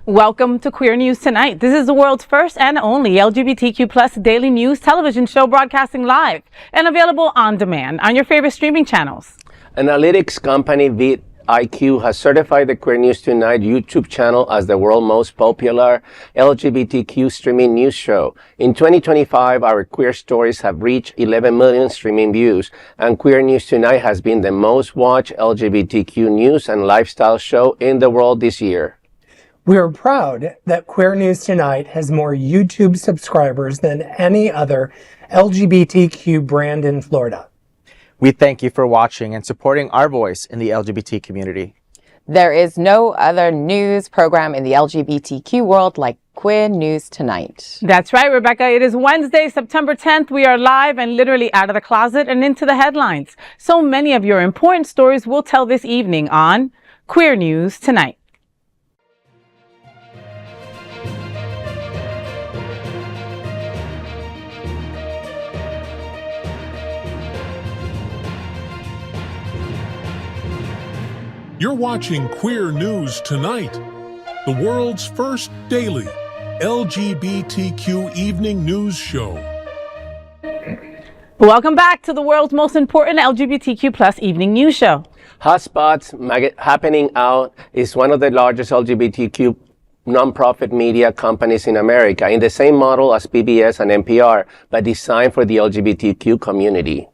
Welcome to Queer News Tonight. This is the world's first and only LGBTQ plus daily news television show broadcasting live and available on demand on your favorite streaming channels. Analytics company vidIQ has certified the Queer News Tonight YouTube channel as the world's most popular LGBTQ streaming news show. In 2025, our queer stories have reached 11 million streaming views, and Queer News Tonight has been the most watched LGBTQ news and lifestyle show in the world this year. We are proud that Queer News Tonight has more YouTube subscribers than any other LGBTQ brand in Florida. We thank you for watching and supporting our voice in the LGBT community. There is no other news program in the LGBTQ world like Queer News Tonight. That's right, Rebecca. It is Wednesday, September 10th. We are live and literally out of the closet and into the headlines. So many of your important stories we'll tell this evening on Queer News Tonight. You're watching Queer News Tonight, the world's first daily LGBTQ evening news show. Welcome back to the world's most important LGBTQ plus evening news show. Hotspots Happening Out is one of the largest LGBTQ nonprofit media companies in America, in the same model as PBS and NPR, but designed for the LGBTQ community.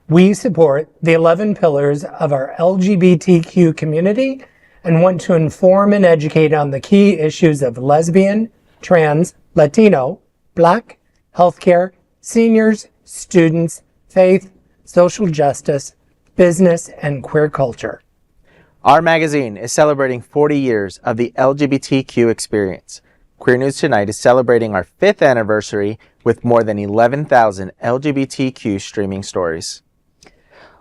We support the 11 pillars of our LGBTQ community and want to inform and educate on the key issues of lesbian, trans, Latino, Black, healthcare, seniors, students, faith, social justice, business, and queer culture. Our magazine is celebrating 40 years of the LGBTQ experience. Queer News Tonight is celebrating our 5th anniversary with more than 11,000 LGBTQ streaming stories.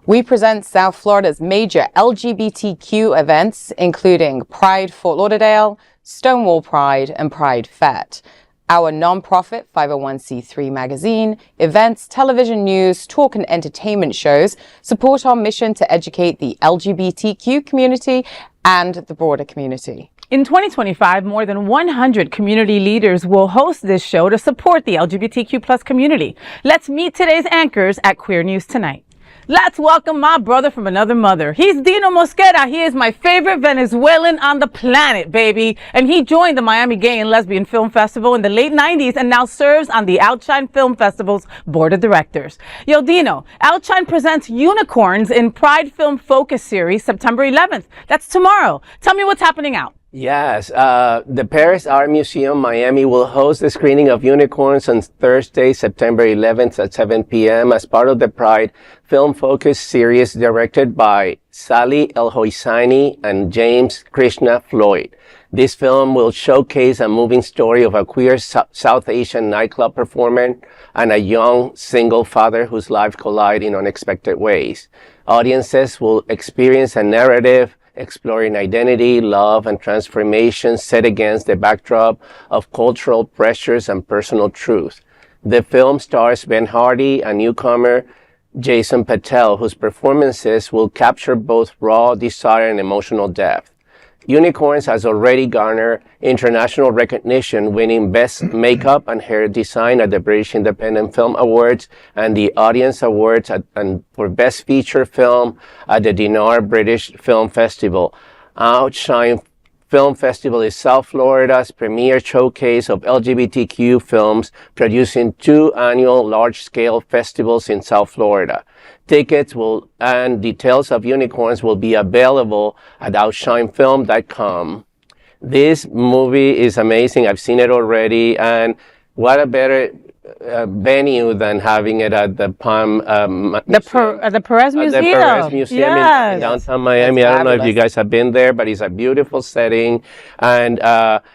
We present South Florida's major LGBTQ events, including Pride Fort Lauderdale, Stonewall Pride, and Pride Fete. Our nonprofit 501c3 magazine, events, television news, talk and entertainment shows support our mission to educate the LGBTQ community and the broader community. In 2025, more than 100 community leaders will host this show to support the LGBTQ plus community. Let's meet today's anchors at Queer News Tonight. Let's welcome my brother from another mother. He's Dino Mosquera. He is my favorite Venezuelan on the planet, baby. And he joined the Miami Gay and Lesbian Film Festival in the late 90s and now serves on the Outshine Film Festival's board of directors. Yo, Dino, Outshine presents Unicorns in Pride Film Focus Series September 11th. That's tomorrow. Tell me what's happening out. Yes, the Paris Art Museum Miami will host the screening of Unicorns on Thursday, September 11th at 7 p.m. as part of the Pride Film Focus series directed by Sally El Hoisaini and James Krishna Floyd. This film will showcase a moving story of a queer South Asian nightclub performer and a young single father whose lives collide in unexpected ways. Audiences will experience a narrative exploring identity, love, and transformation set against the backdrop of cultural pressures and personal truth. The film stars Ben Hardy, a newcomer, Jason Patel, whose performances will capture both raw desire and emotional depth. Unicorns has already garnered international recognition, winning Best Makeup and Hair Design at the British Independent Film Awards and the Audience Awards and for Best Feature Film at the Dinar British Film Festival. Outshine Film Festival is South Florida's premier showcase of LGBTQ films, producing 2 annual large-scale festivals in South Florida. Tickets and details of Unicorns will be available at outshinefilm.com. This movie is amazing. I've seen it already, and what a better venue than having it at the Palm The Perez Museum. The Perez Museum Yes. in downtown Miami. I don't know if you guys have been there, but it's a beautiful setting, and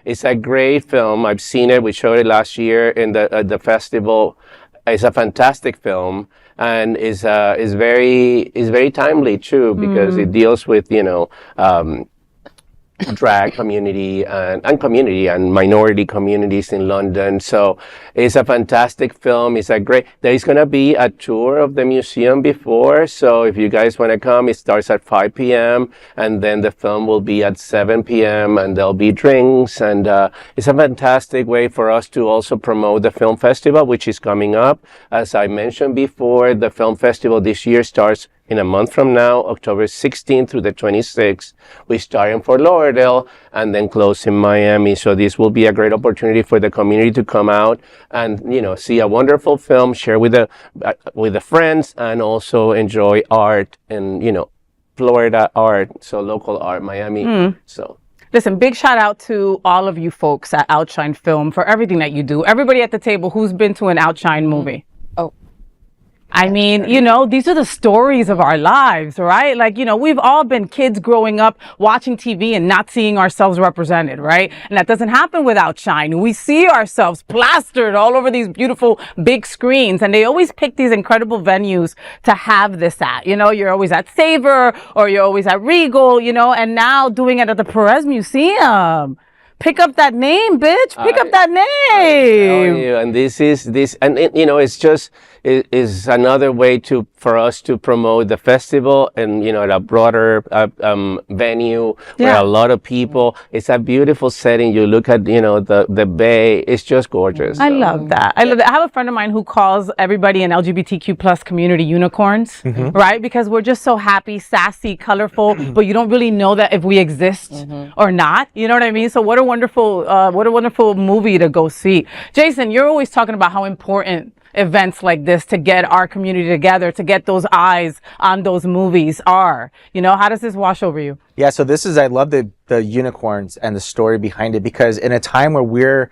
it's a great film. I've seen it. We showed it last year in the festival. It's a fantastic film, and is very timely too, because it deals with drag community and minority communities in London. So it's a fantastic film. It's a great, there's going to be a tour of the museum before. So if you guys want to come, it starts at 5 p.m. and then the film will be at 7 p.m. and there'll be drinks. And it's a fantastic way for us to also promote the film festival, which is coming up. As I mentioned before, the film festival this year starts in a month from now, October 16th through the 26th. We start in Fort Lauderdale and then close in Miami. So this will be a great opportunity for the community to come out and, see a wonderful film, share with the friends, and also enjoy art and, Florida art, so local art, Miami. So. Listen, big shout out to all of you folks at Outshine Film for everything that you do. Everybody at the table who's been to an Outshine movie. I mean, these are the stories of our lives, right? Like, we've all been kids growing up watching TV and not seeing ourselves represented, right? And that doesn't happen with Outshine. We see ourselves plastered all over these beautiful big screens, and they always pick these incredible venues to have this at. You're always at Savor or you're always at Regal, and now doing it at the Perez Museum. Pick up that name, bitch. Pick up that name. And it's just, it is another way for us to promote the festival and, at a broader venue where a lot of people, it's a beautiful setting. You look at, the bay, it's just gorgeous. I love that. I have a friend of mine who calls everybody in LGBTQ plus community unicorns, right? Because we're just so happy, sassy, colorful, but you don't really know that if we exist or not. You know what I mean? So what a wonderful movie to go see. Jason, you're always talking about how important events like this to get our community together, to get those eyes on those movies are. How does this wash over you? Yeah, so I love the unicorns and the story behind it, because in a time where we're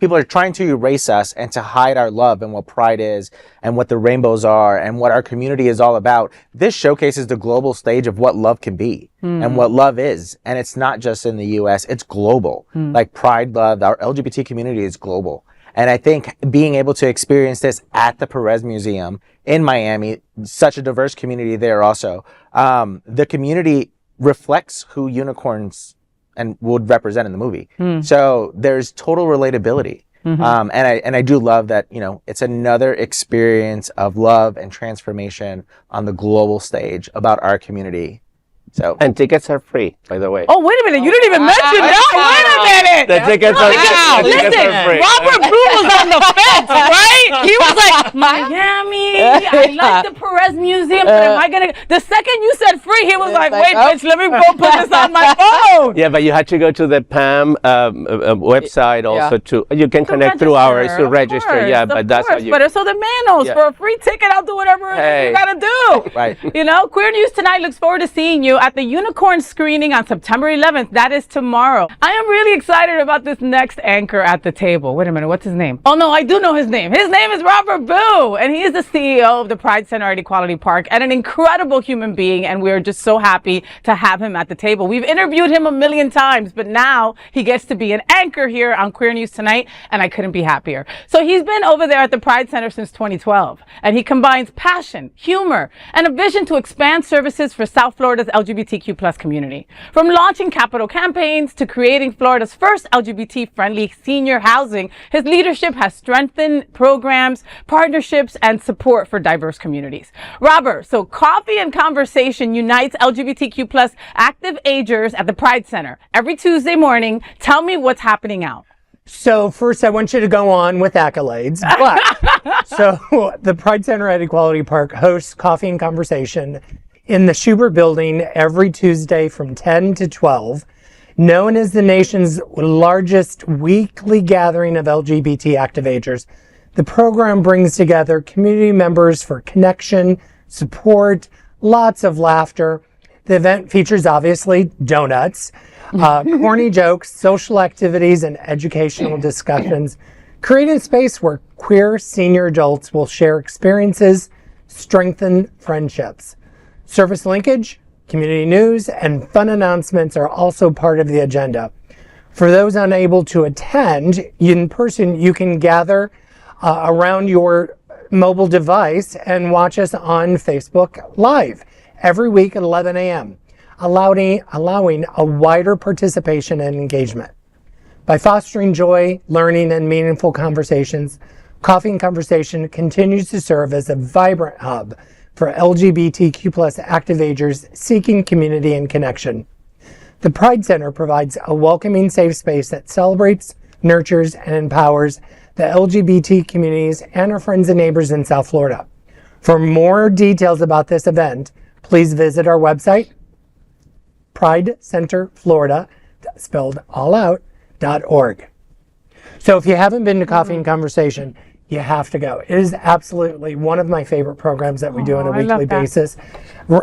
people are trying to erase us and to hide our love and what pride is and what the rainbows are and what our community is all about. This showcases the global stage of what love can be and what love is. And it's not just in the US, it's global. Like Pride Love, our LGBT community is global. And I think being able to experience this at the Perez Museum in Miami, such a diverse community there also, the community reflects who unicorns and would represent in the movie. So there's total relatability. And I do love that, it's another experience of love and transformation on the global stage about our community. So, and tickets are free, by the way. Oh, wait a minute. You didn't even mention that. Wait a minute. The tickets are free. Robert Blue was on the fence, right? He was like, Miami, I like the Perez Museum, but am I going to... The second you said free, he was like, wait, bitch, let me go put this on my phone. Yeah, but you had to go to the PAM website also you can connect through ours to register. But that's how you... But so the Manors, for a free ticket, I'll do whatever you got to do. Right. Queer News Tonight looks forward to seeing you at the Unicorn screening on September 11th. That is tomorrow. I am really excited about this next anchor at the table. Wait a minute, what's his name? Oh no, I do know his name. His name is Robert Boo, and he is the CEO of the Pride Center at Equality Park and an incredible human being, and we're just so happy to have him at the table. We've interviewed him a million times, but now he gets to be an anchor here on Queer News Tonight, and I couldn't be happier. So he's been over there at the Pride Center since 2012, and he combines passion, humor, and a vision to expand services for South Florida's LGBTQ plus community. From launching capital campaigns to creating Florida's first LGBT-friendly senior housing, his leadership has strengthened programs, partnerships, and support for diverse communities. Robert, so Coffee and Conversation unites LGBTQ plus active agers at the Pride Center every Tuesday morning. Tell me what's happening out. So first, I want you to go on with accolades. But so the Pride Center at Equality Park hosts Coffee and Conversation in the Schubert Building every Tuesday from 10 to 12, known as the nation's largest weekly gathering of LGBT active agers. The program brings together community members for connection, support, lots of laughter. The event features, obviously, donuts, corny jokes, social activities, and educational discussions, creating a space where queer senior adults will share experiences, strengthen friendships. Service linkage, community news, and fun announcements are also part of the agenda. For those unable to attend in person, you can gather around your mobile device and watch us on Facebook Live every week at 11 a.m. allowing a wider participation and engagement. By fostering joy, learning, and meaningful conversations, Coffee and Conversation continues to serve as a vibrant hub for LGBTQ+ active agers seeking community and connection. The Pride Center provides a welcoming, safe space that celebrates, nurtures, and empowers the LGBT communities and our friends and neighbors in South Florida. For more details about this event, please visit our website, pridecenterflorida, spelled all out, .org. So if you haven't been to Coffee and Conversation, you have to go. It is absolutely one of my favorite programs that we do on a weekly basis.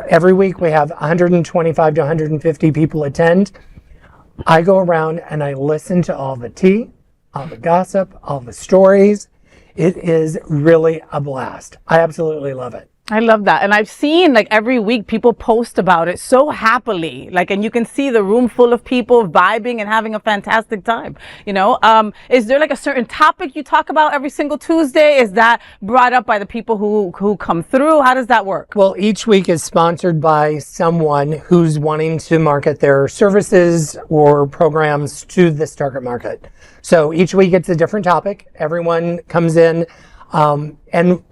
Every week we have 125 to 150 people attend. I go around and I listen to all the tea, all the gossip, all the stories. It is really a blast. I absolutely love it. I love that. And I've seen like every week people post about it so happily, like, and you can see the room full of people vibing and having a fantastic time. You know, is there like a certain topic you talk about every single Tuesday? Is that brought up by the people who come through? How does that work? Well, each week is sponsored by someone who's wanting to market their services or programs to this target market. So each week it's a different topic. Everyone comes in, and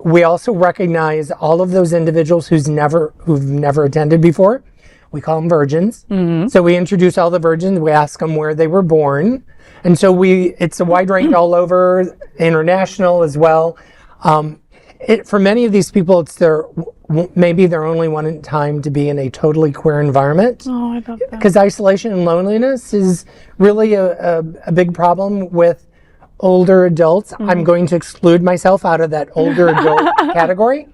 we also recognize all of those individuals who've never attended before. We call them virgins. So we introduce all the virgins. We ask them where they were born. And so it's a wide range all over, international as well. For many of these people, it's maybe their only one time to be in a totally queer environment. Oh, I love that. Because isolation and loneliness is really a big problem with older adults. I'm going to exclude myself out of that older adult category,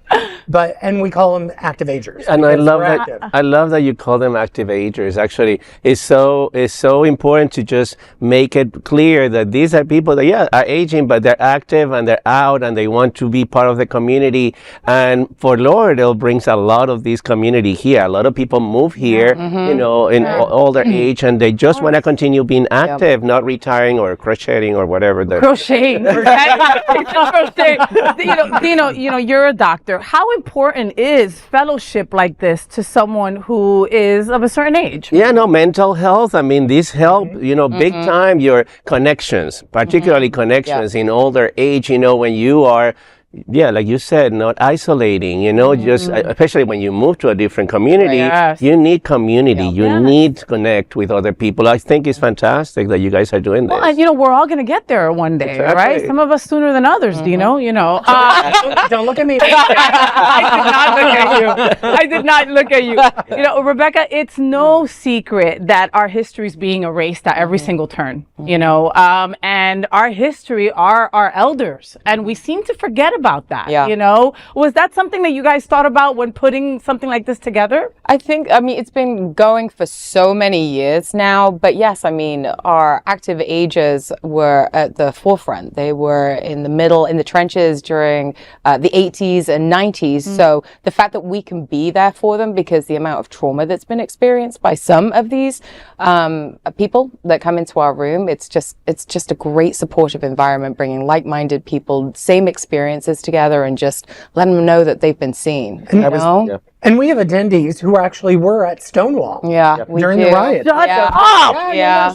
and we call them active agers. And I love that you call them active agers. Actually, it's so important to just make it clear that these are people that are aging, but they're active and they're out and they want to be part of the community. And Fort Lauderdale brings a lot of this community here. A lot of people move here, you know, in older age, and they just want to continue being active, not retiring or crocheting or whatever. Crocheting. Dino, you're a doctor. How important is fellowship like this to someone who is of a certain age? Yeah, no, mental health. I mean, this help, big time your connections, particularly connections in older age, when you are, like you said, not isolating, just especially when you move to a different community, you need community. You need to connect with other people. I think it's fantastic that you guys are doing this. Well, and we're all going to get there one day, right? Some of us sooner than others, Dino, Don't look at me. I did not look at you. Rebecca, it's no secret that our history is being erased at every single turn, and our history are our elders, and we seem to forget about that. Was that something that you guys thought about when putting something like this together? I think, it's been going for so many years now, but yes, our active agers were at the forefront. They were in the middle, in the trenches during the 80s and 90s. So the fact that we can be there for them, because the amount of trauma that's been experienced by some of these people that come into our room, it's just a great supportive environment, bringing like-minded people, same experiences together, and just letting them know that they've been seen. And we have attendees who actually were at Stonewall during the riot.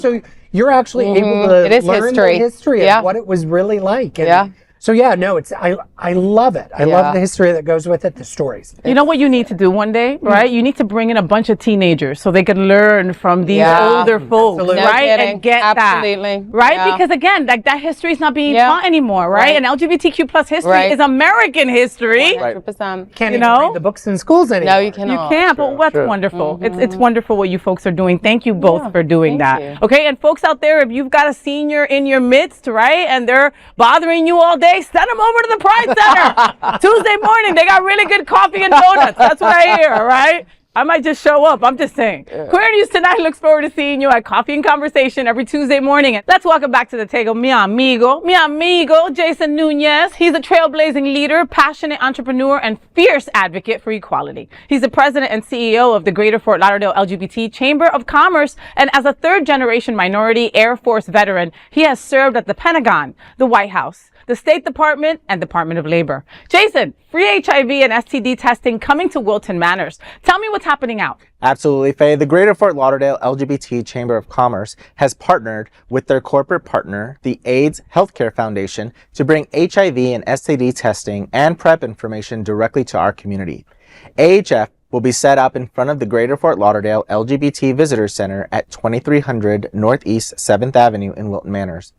So you're actually able to learn the history of what it was really like. And so I love it. I love the history that goes with it, the stories. You know what you need to do one day, right? You need to bring in a bunch of teenagers so they can learn from these older folks, right? And get that, right? Because again, like that history is not being taught anymore, right? And LGBTQ plus history is American history. 100%. Can't even read the books in schools anymore. No, you cannot. You can't, but that's wonderful. It's wonderful what you folks are doing. Thank you both for doing that. Okay, and folks out there, if you've got a senior in your midst, right, and they're bothering you all day, send them over to the Pride Center. Tuesday morning, they got really good coffee and donuts. That's what I hear, right? I might just show up. I'm just saying. Queer News Tonight looks forward to seeing you at Coffee and Conversation every Tuesday morning. And let's welcome back to the table mi amigo, Jason Núñez. He's a trailblazing leader, passionate entrepreneur, and fierce advocate for equality. He's the president and CEO of the Greater Fort Lauderdale LGBT Chamber of Commerce. And as a third-generation minority Air Force veteran, he has served at the Pentagon, the White House, the State Department, and Department of Labor. Jason, free HIV and STD testing coming to Wilton Manors. Tell me what's happening out. Absolutely, Faye. The Greater Fort Lauderdale LGBT Chamber of Commerce has partnered with their corporate partner, the AIDS Healthcare Foundation, to bring HIV and STD testing and PrEP information directly to our community. AHF will be set up in front of the Greater Fort Lauderdale LGBT Visitor Center at 2300 Northeast 7th Avenue in Wilton Manors.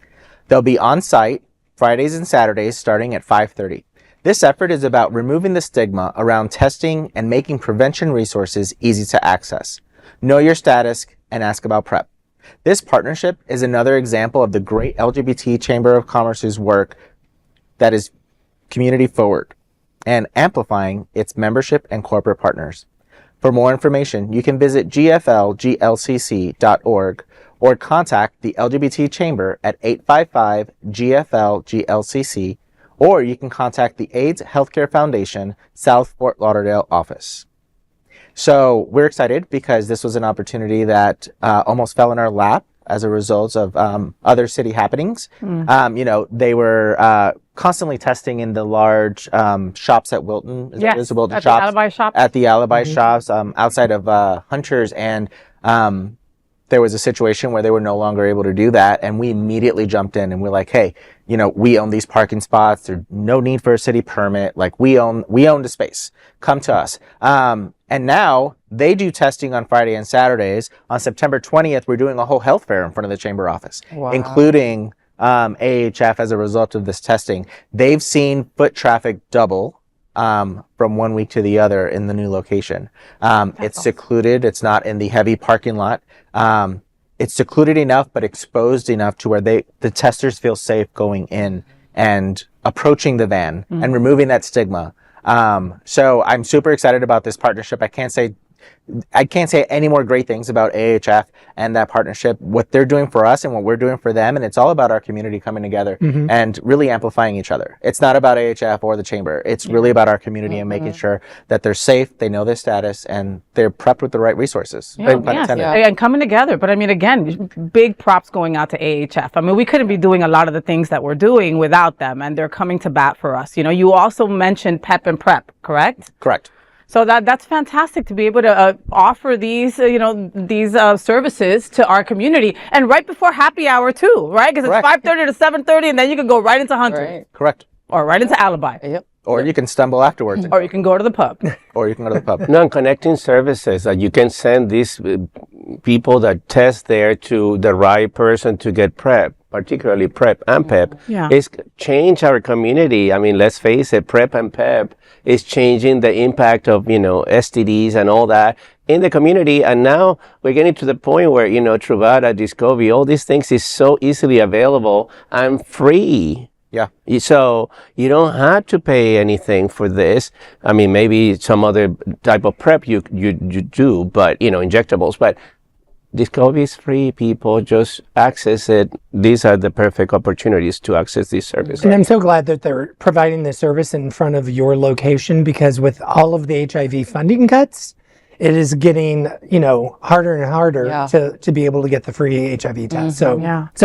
They'll be on site Fridays and Saturdays starting at 5:30. This effort is about removing the stigma around testing and making prevention resources easy to access. Know your status and ask about PrEP. This partnership is another example of the great LGBT Chamber of Commerce's work that is community forward and amplifying its membership and corporate partners. For more information, you can visit gflglcc.org or contact the LGBT Chamber at 855-GFL-GLCC, or you can contact the AIDS Healthcare Foundation South Fort Lauderdale office. So we're excited because this was an opportunity that almost fell in our lap as a result of other city happenings. They were constantly testing in the large shops at Wilton. Yes, Is it Wilton at shops? the Alibi shops. At the Alibi shops outside of Hunter's, and there was a situation where they were no longer able to do that, and we immediately jumped in and we're like, hey, we own these parking spots. There's no need for a city permit. Like, we own the space. Come to us. And now they do testing on Friday and Saturdays. On September 20th, we're doing a whole health fair in front of the chamber office, including AHF as a result of this testing. They've seen foot traffic double from one week to the other in the new location. It's secluded. It's not in the heavy parking lot. It's secluded enough, but exposed enough to where the testers feel safe going in and approaching the van and removing that stigma. So I'm super excited about this partnership. I can't say any more great things about AHF and that partnership, what they're doing for us and what we're doing for them. And it's all about our community coming together and really amplifying each other. It's not about AHF or the chamber. It's really about our community and making sure that they're safe, they know their status, and they're prepped with the right resources. And coming together. But I mean, again, big props going out to AHF. I mean, we couldn't be doing a lot of the things that we're doing without them, and they're coming to bat for us. You also mentioned PEP and PrEP, correct? Correct. So that's fantastic to be able to offer these, these services to our community, and right before happy hour too, right? Because it's 5:30 to 7:30, and then you can go right into Hunter, Correct, or right into Alibi. Or you can stumble afterwards, or you can go to the pub, No, connecting services that you can send these people that test there to the right person to get PrEP. Particularly PrEP and PEP, is change our community. I mean, let's face it, PrEP and PEP is changing the impact of, STDs and all that in the community. And now we're getting to the point where, Truvada, Discovery, all these things is so easily available and free. Yeah. So you don't have to pay anything for this. I mean, maybe some other type of PrEP you do, but, injectables, but Discovery is free. People just access it. These are the perfect opportunities to access this service. And I'm so glad that they're providing this service in front of your location, because with all of the HIV funding cuts, it is getting, harder and harder to be able to get the free HIV test. So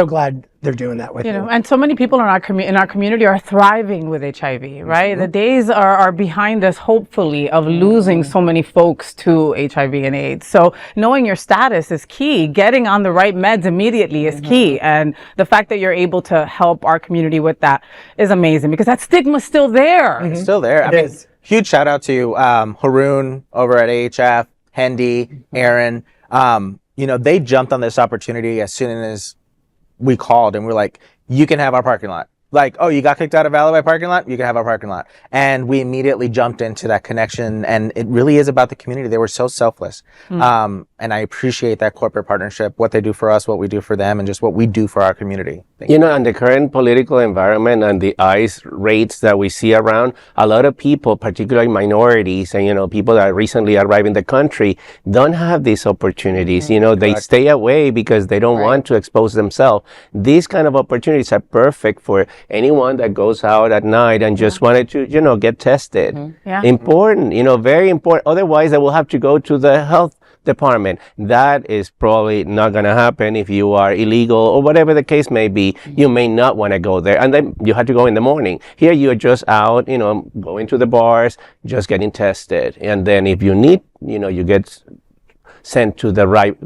glad they're doing that with you. And so many people in our community are thriving with HIV, right? The days are behind us, hopefully, of losing so many folks to HIV and AIDS. So knowing your status is key. Getting on the right meds immediately is key. And the fact that you're able to help our community with that is amazing, because that stigma's still there. It's still there. I mean, huge shout out to Haroon over at AHF, Hendy, Aaron. They jumped on this opportunity as soon as we called, and we're like, you can have our parking lot. Like, oh, you got kicked out of Alibi parking lot? You can have our parking lot. And we immediately jumped into that connection, and it really is about the community. They were so selfless. And I appreciate that corporate partnership, what they do for us, what we do for them, and just what we do for our community. And the current political environment and the ICE rates that we see around, a lot of people, particularly minorities and, people that recently arrived in the country, don't have these opportunities. They stay away because they don't want to expose themselves. These kind of opportunities are perfect for anyone that goes out at night and just wanted to, get tested. Important, very important. Otherwise, they will have to go to the department. That is probably not going to happen if you are illegal or whatever the case may be. You may not want to go there, and then you have to go in the morning. Here you're just out, going to the bars, just getting tested, and then if you need, you get sent to the right,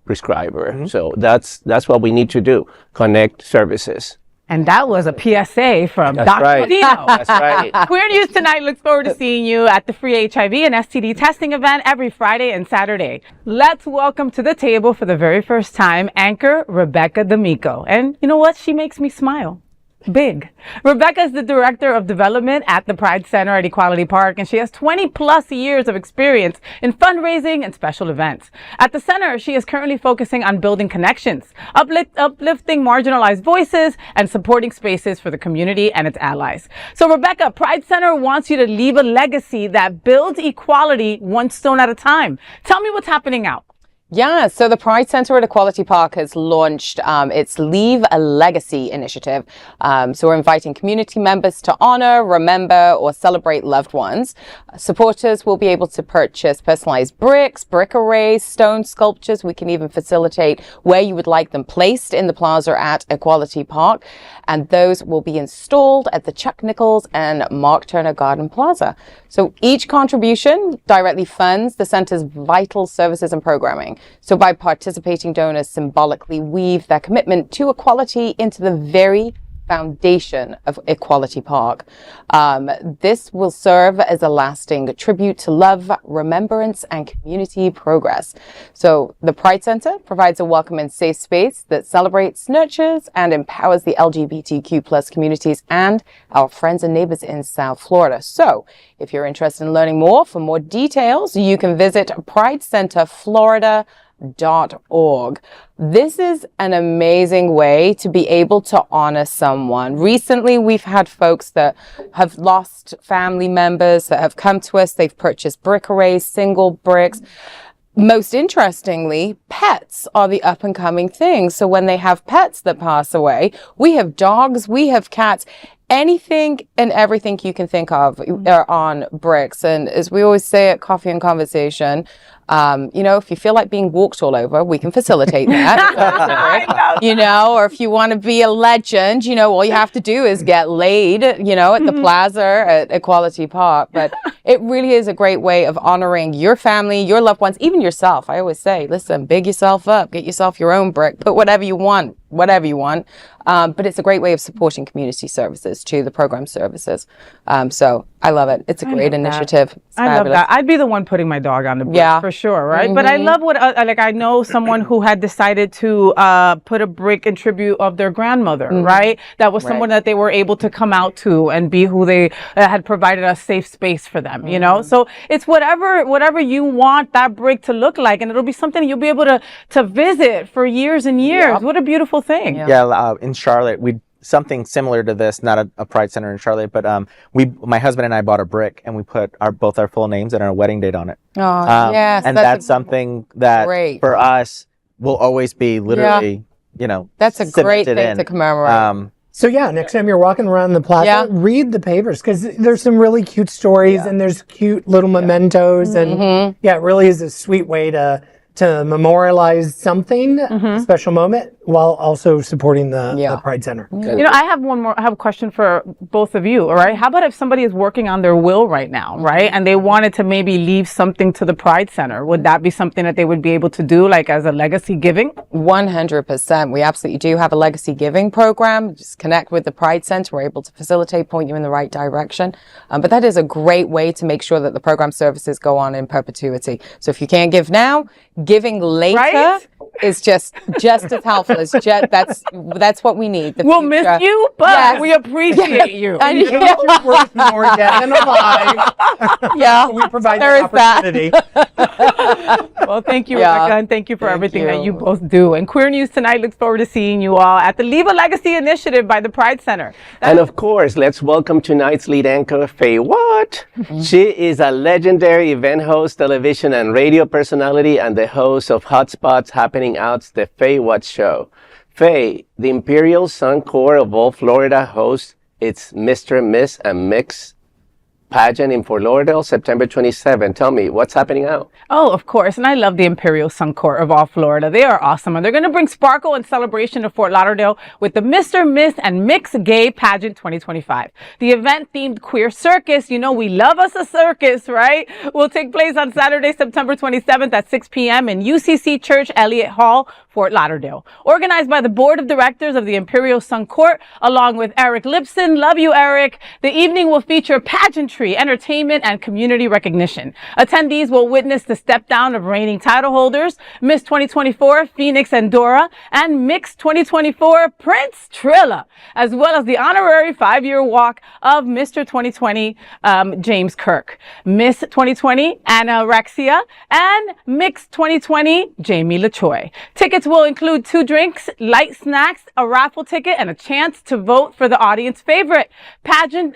prescriber. So that's what we need to do: connect services. And that was a PSA from That's Dr. right. Dino. That's right. Queer News Tonight looks forward to seeing you at the free HIV and STD testing event every Friday and Saturday. Let's welcome to the table for the very first time anchor Rebecca D'Amico. And you know what? She makes me smile. Big. Rebecca is the Director of Development at the Pride Center at Equality Park, and she has 20 plus years of experience in fundraising and special events. At the center, she is currently focusing on building connections, uplifting marginalized voices, and supporting spaces for the community and its allies. So Rebecca, Pride Center wants you to leave a legacy that builds equality one stone at a time. Tell me what's happening out. Yeah, so the Pride Center at Equality Park has launched its Leave a Legacy initiative. So we're inviting community members to honor, remember, or celebrate loved ones. Supporters will be able to purchase personalized bricks, brick arrays, stone sculptures. We can even facilitate where you would like them placed in the plaza at Equality Park. And those will be installed at the Chuck Nichols and Mark Turner Garden Plaza. So each contribution directly funds the center's vital services and programming. So by participating, donors symbolically weave their commitment to equality into the very foundation of Equality Park. This will serve as a lasting tribute to love, remembrance, and community progress. So the Pride Center provides a welcome and safe space that celebrates, nurtures, and empowers the LGBTQ plus communities and our friends and neighbors in South Florida. So if you're interested in learning more, for more details, you can visit pridecenterflorida.org. This is an amazing way to be able to honor someone. Recently, we've had folks that have lost family members that have come to us. They've purchased brick arrays, single bricks. Most interestingly, pets are the up and coming thing. So when they have pets that pass away, we have dogs, we have cats. Anything and everything you can think of are on bricks. And as we always say at Coffee and Conversation, if you feel like being walked all over, we can facilitate that. Or if you want to be a legend, all you have to do is get laid, at the plaza at Equality Park. But it really is a great way of honoring your family, your loved ones, even yourself. I always say, listen, big yourself up, get yourself your own brick, put whatever you want. But it's a great way of supporting community services too, the program services. So I love it. It's a great initiative. I love that. I'd be the one putting my dog on the brick for sure, right? Mm-hmm. But I love what, I know someone who had decided to put a brick in tribute of their grandmother, right? That was someone that they were able to come out to and be who they had provided a safe space for them, So it's whatever you want that brick to look like, and it'll be something you'll be able to visit for years and years. Yep. What a beautiful thing. Yeah, in Charlotte, something similar to this, not a Pride Center in Charlotte, but my husband and I bought a brick and we put both our full names and our wedding date on it. Oh, yes. And that's something that for us will always be literally, that's a great thing to commemorate. So next time you're walking around the plaza, read the papers, because there's some really cute stories and there's cute little mementos, and it really is a sweet way to memorialize something, a special moment, while also supporting the Pride Center. I have a question for both of you, all right? How about if somebody is working on their will right now, right? And they wanted to maybe leave something to the Pride Center. Would that be something that they would be able to do, like as a legacy giving? 100%. We absolutely do have a legacy giving program. Just connect with the Pride Center. We're able to facilitate, point you in the right direction. But that is a great way to make sure that the program services go on in perpetuity. So if you can't give now, giving later is just as helpful. It's that's what we need. We'll miss you, but we appreciate you. And you're worth more dead than alive. We provide the opportunity. Well, thank you, Rebecca, and thank you for everything that you both do. And Queer News Tonight looks forward to seeing you all at the Leave a Legacy initiative by the Pride Center. And of course, let's welcome tonight's lead anchor, FayWhat. She is a legendary event host, television and radio personality, and the host of Hotspots Happening Out's The FayWhat Show. Faye, the Imperial Sun Corps of all Florida hosts its Mr., Miss, and Mix Pageant in Fort Lauderdale, September 27. Tell me, what's happening out? Oh, of course. And I love the Imperial Sun Court of all Florida. They are awesome. And they're going to bring sparkle and celebration to Fort Lauderdale with the Mr., Miss, and Mixed Gay Pageant 2025. The event-themed queer circus, you know, we love us a circus, right? Will take place on Saturday, September 27th at 6 p.m. in UCC Church Elliott Hall, Fort Lauderdale. Organized by the Board of Directors of the Imperial Sun Court, along with Eric Lipson. Love you, Eric. The evening will feature pageantry, entertainment, and community recognition. Attendees will witness the step down of reigning title holders, Miss 2024, Phoenix Endora, and Mix 2024, Prince Trilla, as well as the honorary 5-year walk of Mr. 2020, James Kirk, Miss 2020, Anorexia, and Mix 2020, Jamie LaChoy. Tickets will include 2 drinks, light snacks, a raffle ticket, and a chance to vote for the audience favorite. Pageant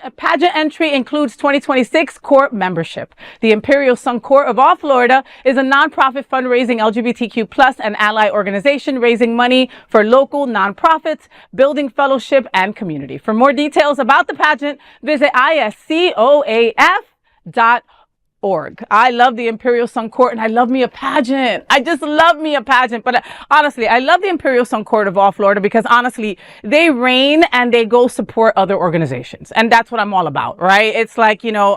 entry includes 2026 court membership. The Imperial Sun Court of all Florida is a nonprofit fundraising LGBTQ plus and ally organization raising money for local nonprofits, building fellowship and community. For more details about the pageant, visit iscoaf.org. I love the Imperial Sun Court and I love me a pageant. I just love me a pageant. But honestly, I love the Imperial Sun Court of all Florida because honestly, they reign and they go support other organizations. And that's what I'm all about, right? It's like, you know,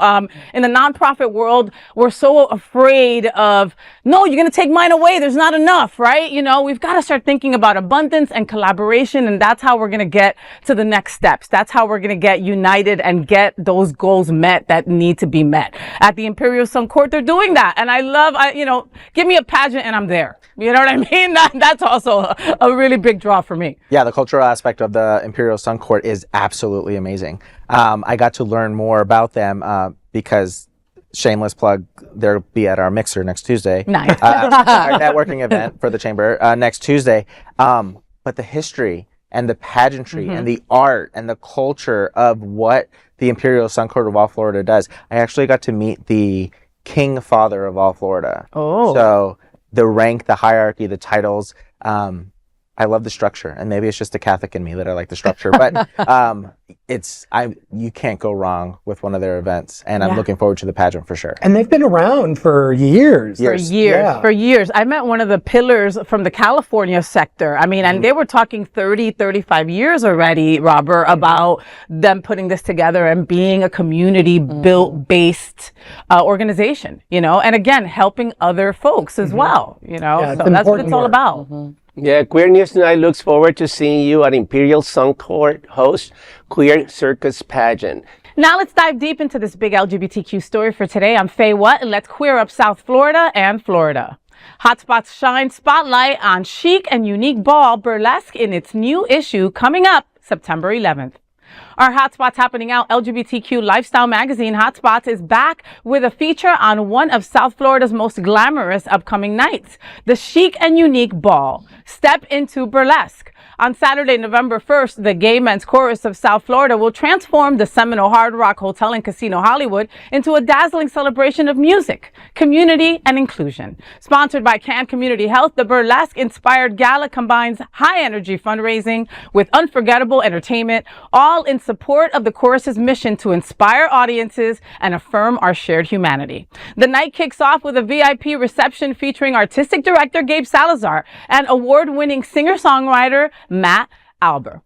in the nonprofit world, we're so afraid of, no, you're going to take mine away. There's not enough, right? You know, we've got to start thinking about abundance and collaboration. And that's how we're going to get to the next steps. That's how we're going to get united and get those goals met that need to be met. At the Imperial Sun Court, they're doing that. And I love, you know, give me a pageant and I'm there. You know what I mean? That's also a really big draw for me. Yeah, the cultural aspect of the Imperial Sun Court is absolutely amazing. I got to learn more about them because, shameless plug, they'll be at our mixer next Tuesday. Nice. Our networking event for the chamber next Tuesday. But the history and the pageantry and the art and the culture of what the Imperial Sun Court of all Florida does. I actually got to meet the King Father of all Florida. Oh. So the rank, the hierarchy, the titles, I love the structure, and maybe it's just a Catholic in me that I like the structure, but you can't go wrong with one of their events, and I'm looking forward to the pageant for sure. And they've been around for years. For years. I met one of the pillars from the California sector. I mean, and they were talking 30, 35 years already, Robert, about them putting this together and being a community based organization, you know, and again, helping other folks as well, you know, so that's what it's all about. Yeah, Queer News Tonight looks forward to seeing you at Imperial Sun Court host Queer Circus Pageant. Now let's dive deep into this big LGBTQ story for today. I'm FayWhat, and let's queer up South Florida and Florida. Hotspots shine spotlight on chic and unique ball Burlesque in its new issue coming up September 11th. Our Hotspots Happening Out LGBTQ lifestyle magazine, Hotspots, is back with a feature on one of South Florida's most glamorous upcoming nights, the Chic and Unique Ball. Step into Burlesque. On Saturday, November 1st, the Gay Men's Chorus of South Florida will transform the Seminole Hard Rock Hotel and Casino Hollywood into a dazzling celebration of music, community, and inclusion. Sponsored by Can Community Health, the Burlesque-inspired gala combines high-energy fundraising with unforgettable entertainment, all in support of the chorus's mission to inspire audiences and affirm our shared humanity. The night kicks off with a VIP reception featuring artistic director Gabe Salazar and award-winning singer-songwriter Matt Alber.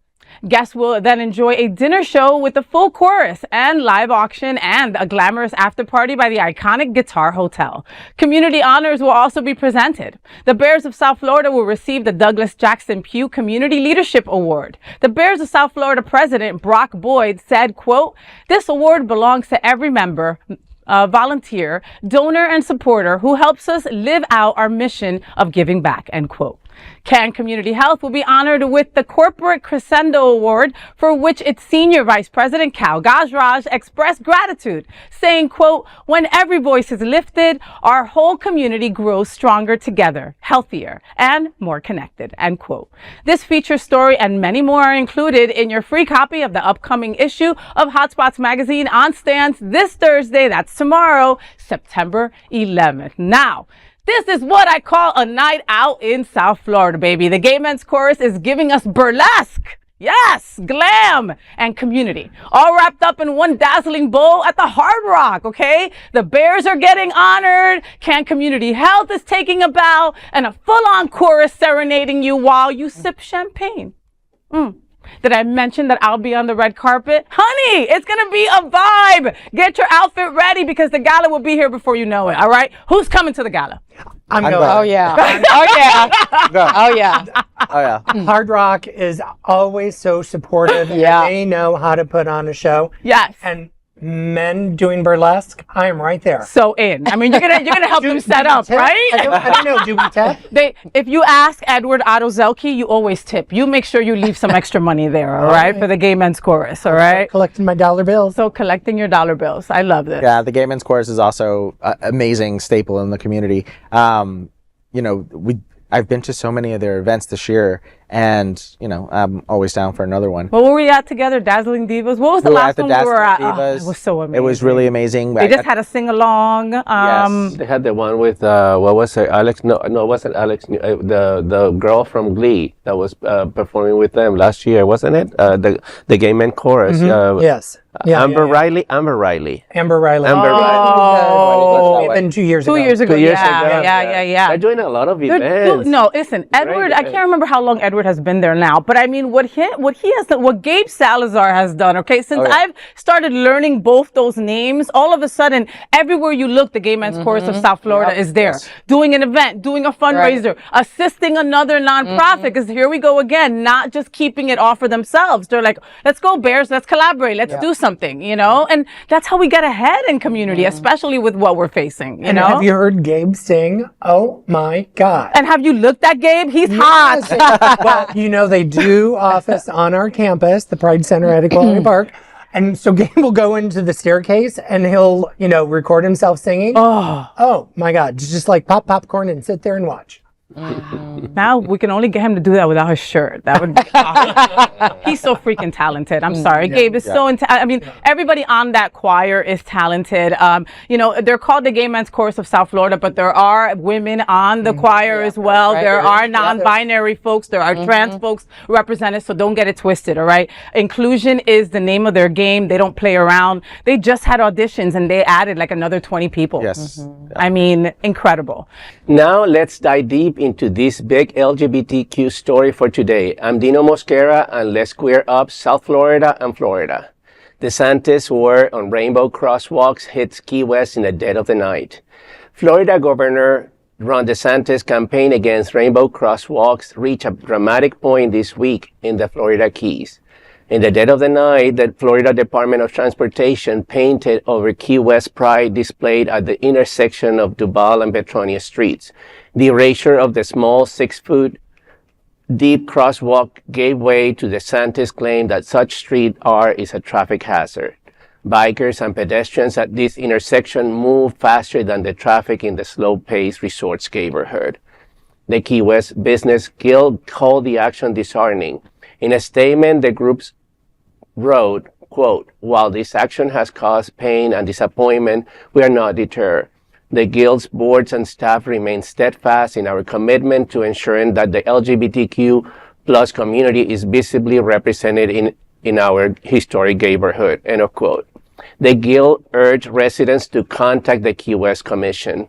Guests will then enjoy a dinner show with a full chorus and live auction and a glamorous after party by the iconic Guitar Hotel. Community honors will also be presented. The Bears of South Florida will receive the Douglas Jackson Pugh Community Leadership Award. The Bears of South Florida President Brock Boyd said, quote, "This award belongs to every member, volunteer, donor, and supporter who helps us live out our mission of giving back," end quote. Can Community Health will be honored with the Corporate Crescendo Award, for which its Senior Vice President Cal Gajraj expressed gratitude, saying, quote, "When every voice is lifted, our whole community grows stronger together, healthier, and more connected," end quote. This feature story and many more are included in your free copy of the upcoming issue of Hotspots magazine on stands this Thursday, that's tomorrow, September 11th. Now, this is what I call a night out in South Florida, baby. The Gay Men's Chorus is giving us burlesque. Yes, glam and community, all wrapped up in one dazzling bowl at the Hard Rock, okay? The Bears are getting honored, Can Community Health is taking a bow, and a full-on chorus serenading you while you sip champagne. Did I mention that I'll be on the red carpet? Honey, it's going to be a vibe. Get your outfit ready because the gala will be here before you know it, all right? Who's coming to the gala? I'm going. Oh, yeah. Oh, yeah. Oh, yeah. Oh, yeah. Hard Rock is always so supportive. Yeah. They know how to put on a show. Yes. And men doing burlesque, I am right there. So in. I mean, you're gonna help them set up, Tip? right? I don't know. Do we tip? If you ask Edward Otto Zelke, you always tip. You make sure you leave some extra money there, all right, for the gay men's chorus, all right? Collecting my dollar bills. So collecting your dollar bills. I love this. Yeah, the Gay Men's Chorus is also an amazing staple in the community. I've been to so many of their events this year, and I'm always down for another one. Well, where were we at together? Dazzling Divas? What was the We were last at the one we were at? Dazzling Divas. It was so amazing. It was really amazing. They just had a sing-along. Yes. They had the one with what was it? Alex? No, it wasn't Alex. The girl from Glee that was performing with them last year, wasn't it? The Gay Men Chorus. Yes. Yeah, Amber yeah. Riley. Amber Riley. Amber Riley. Oh. Maybe 2 years ago. 2 years ago. 2 years yeah, ago. Yeah. They're doing a lot of They're events. no, listen, Edward. I can't remember how long Edward has been there now, but I mean, what Gabe Salazar has done. Okay, since I've started learning both those names, all of a sudden, everywhere you look, the Gay Men's Chorus of South Florida is there, doing an event, doing a fundraiser, assisting another nonprofit. Because here we go again, not just keeping it all for themselves. They're like, let's go Bears, let's collaborate, let's do something, and that's how we get ahead in community, especially with what we're facing. You know. Have you heard Gabe sing? Oh my God. And have you looked at Gabe? He's hot. Well, they do office on our campus, the Pride Center at Equality Park. And so Gabe will go into the staircase and he'll, record himself singing. Oh my God. Just like pop popcorn and sit there and watch. Now we can only get him to do that without his shirt. That would be awesome. He's so freaking talented. I'm sorry. Gabe is so I mean, everybody on that choir is talented. They're called the Gay Men's Chorus of South Florida, but there are women on the choir as well. There are non-binary folks. There are trans folks represented, so don't get it twisted, all right? Inclusion is the name of their game. They don't play around. They just had auditions and they added like another 20 people. Yes. I mean, incredible. Now let's dive deep into this big LGBTQ story for today. I'm Dino Mosquera, and let's queer up South Florida and Florida. DeSantis word on rainbow crosswalks hits Key West in the dead of the night. Florida Governor Ron DeSantis' campaign against rainbow crosswalks reached a dramatic point this week in the Florida Keys. In the dead of the night, the Florida Department of Transportation painted over Key West pride displayed at the intersection of Duval and Betronia streets. The erasure of the small 6-foot deep crosswalk gave way to DeSantis' claim that such street art is a traffic hazard. Bikers and pedestrians at this intersection move faster than the traffic in the slow-paced resort's neighborhood. The Key West Business Guild called the action disheartening. In a statement, the groups wrote, quote, "While this action has caused pain and disappointment, we are not deterred. The Guild's boards and staff remain steadfast in our commitment to ensuring that the LGBTQ plus community is visibly represented in our historic neighborhood," end of quote. The Guild urged residents to contact the Key West Commission.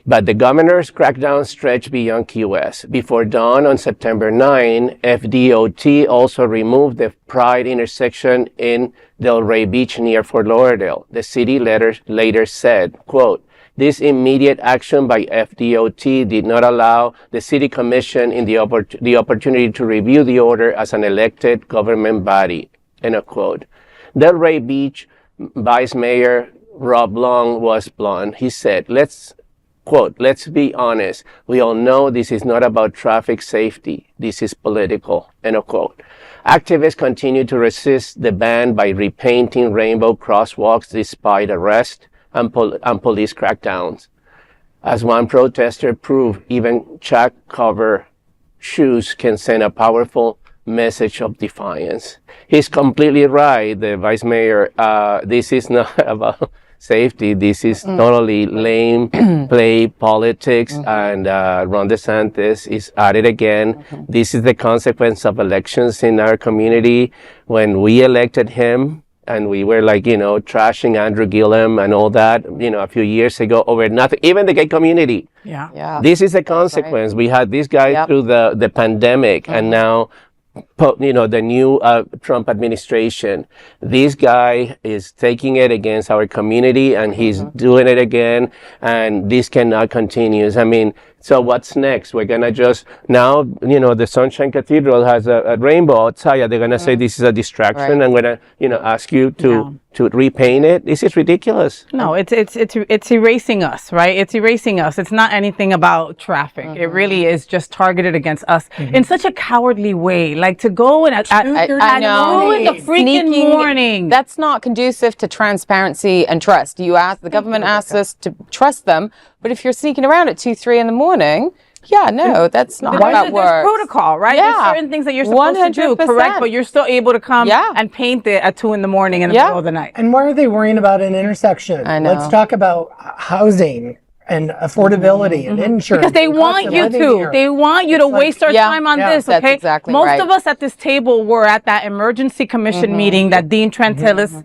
But the governor's crackdown stretched beyond Key West. Before dawn on September 9, FDOT also removed the Pride intersection in Delray Beach near Fort Lauderdale. The city later said, quote, "This immediate action by FDOT did not allow the city commission in the opportunity to review the order as an elected government body," end of quote. Delray Beach Vice Mayor Rob Long was blunt. He said, quote, "Let's be honest. We all know this is not about traffic safety. This is political," end of quote. Activists continue to resist the ban by repainting rainbow crosswalks despite arrest and police crackdowns. As one protester proved, even Chuck cover shoes can send a powerful message of defiance. He's completely right, the vice mayor. This is not about safety. This is totally lame play politics, and Ron DeSantis is at it again. This is the consequence of elections in our community. When we elected him, and we were like, trashing Andrew Gillum and all that, a few years ago over nothing, even the gay community. Yeah. This is a consequence. Right. We had this guy through the pandemic, and now, the new Trump administration. This guy is taking it against our community, and he's doing it again, and this cannot continue. I mean, so what's next? We're gonna just now, the Sunshine Cathedral has a rainbow outside. They're gonna say this is a distraction. Right. I'm gonna, ask you to repaint it. This is ridiculous. No, it's erasing us, right? It's erasing us. It's not anything about traffic. It really is just targeted against us in such a cowardly way. Like to go and I know. 2 in the freaking morning. That's not conducive to transparency and trust. The government asks us to trust them, but if you're sneaking around at 2, 3 in the morning, that's not how that works. There's protocol, right? Yeah. There's certain things that you're supposed to do, 100%. correct? But you're still able to come and paint it at 2 in the morning in the middle of the night. And why are they worrying about an intersection? I know. Let's talk about housing and affordability and insurance. Because they want you to. They want you to waste our time on this, that's okay? exactly Most right. of us at this table were at that emergency commission meeting that Dean Trentalis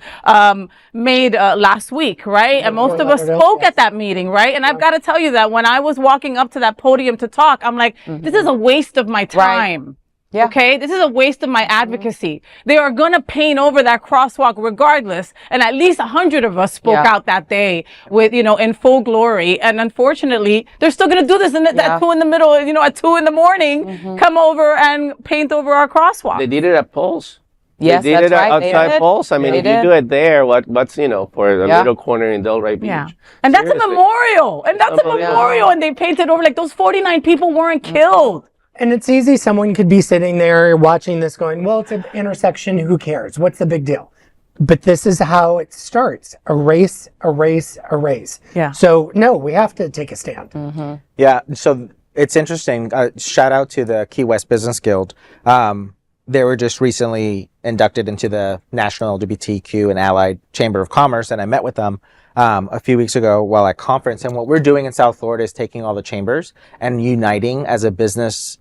made last week, right? And most of us spoke at that meeting, right? And I've got to tell you that when I was walking up to that podium to talk, I'm like, this is a waste of my time. Yeah. Okay, this is a waste of my advocacy. They are going to paint over that crosswalk regardless. And at least 100 of us spoke out that day with, in full glory. And unfortunately, they're still going to do this at 2 in the middle, at 2 in the morning, come over and paint over our crosswalk. They did it at polls. Yes, they did it outside polls. I mean, if you do it there, what's for a little corner in Delray Beach? Yeah. And that's a memorial. And that's a memorial. And they painted over like those 49 people weren't killed. And it's easy. Someone could be sitting there watching this going, well, it's an intersection. Who cares? What's the big deal? But this is how it starts. Erase, erase, erase. Yeah. So, no, we have to take a stand. Yeah, so it's interesting. Shout out to the Key West Business Guild. They were just recently inducted into the National LGBTQ and Allied Chamber of Commerce, and I met with them a few weeks ago while at conference. And what we're doing in South Florida is taking all the chambers and uniting as a business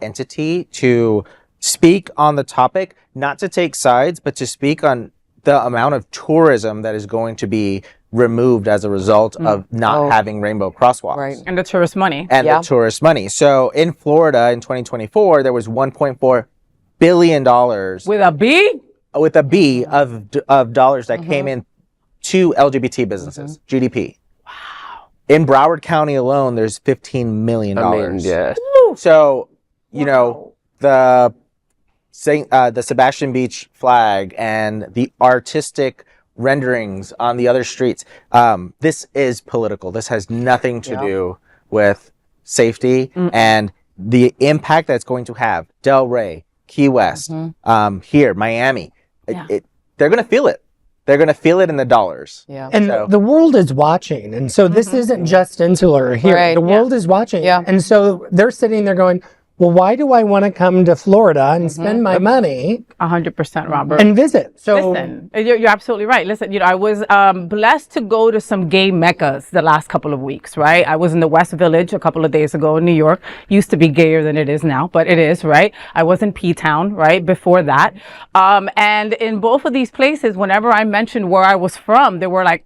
entity to speak on the topic, not to take sides, but to speak on the amount of tourism that is going to be removed as a result of not having rainbow crosswalks. Right. And the tourist money. And the tourist money. So in Florida in 2024, there was $1.4 billion With a B? with a B of dollars that came in to LGBT businesses, GDP. Wow. In Broward County alone, there's $15 million. I mean, yeah. So, the Sebastian Beach flag and the artistic renderings on the other streets, this is political. This has nothing to do with safety and the impact that's going to have. Delray, Key West, here, Miami. They're going to feel it. They're going to feel it in the dollars. Yeah. And the world is watching. And so this isn't just insular here. Right. The world is watching. Yeah. And so they're sitting there going, well, why do I want to come to Florida and spend my money 100%, Robert. and visit? So Listen, you're absolutely right. Listen, I was blessed to go to some gay meccas the last couple of weeks, right? I was in the West Village a couple of days ago in New York. Used to be gayer than it is now, but it is, right? I was in P-Town, right, before that. And in both of these places, whenever I mentioned where I was from, they were like,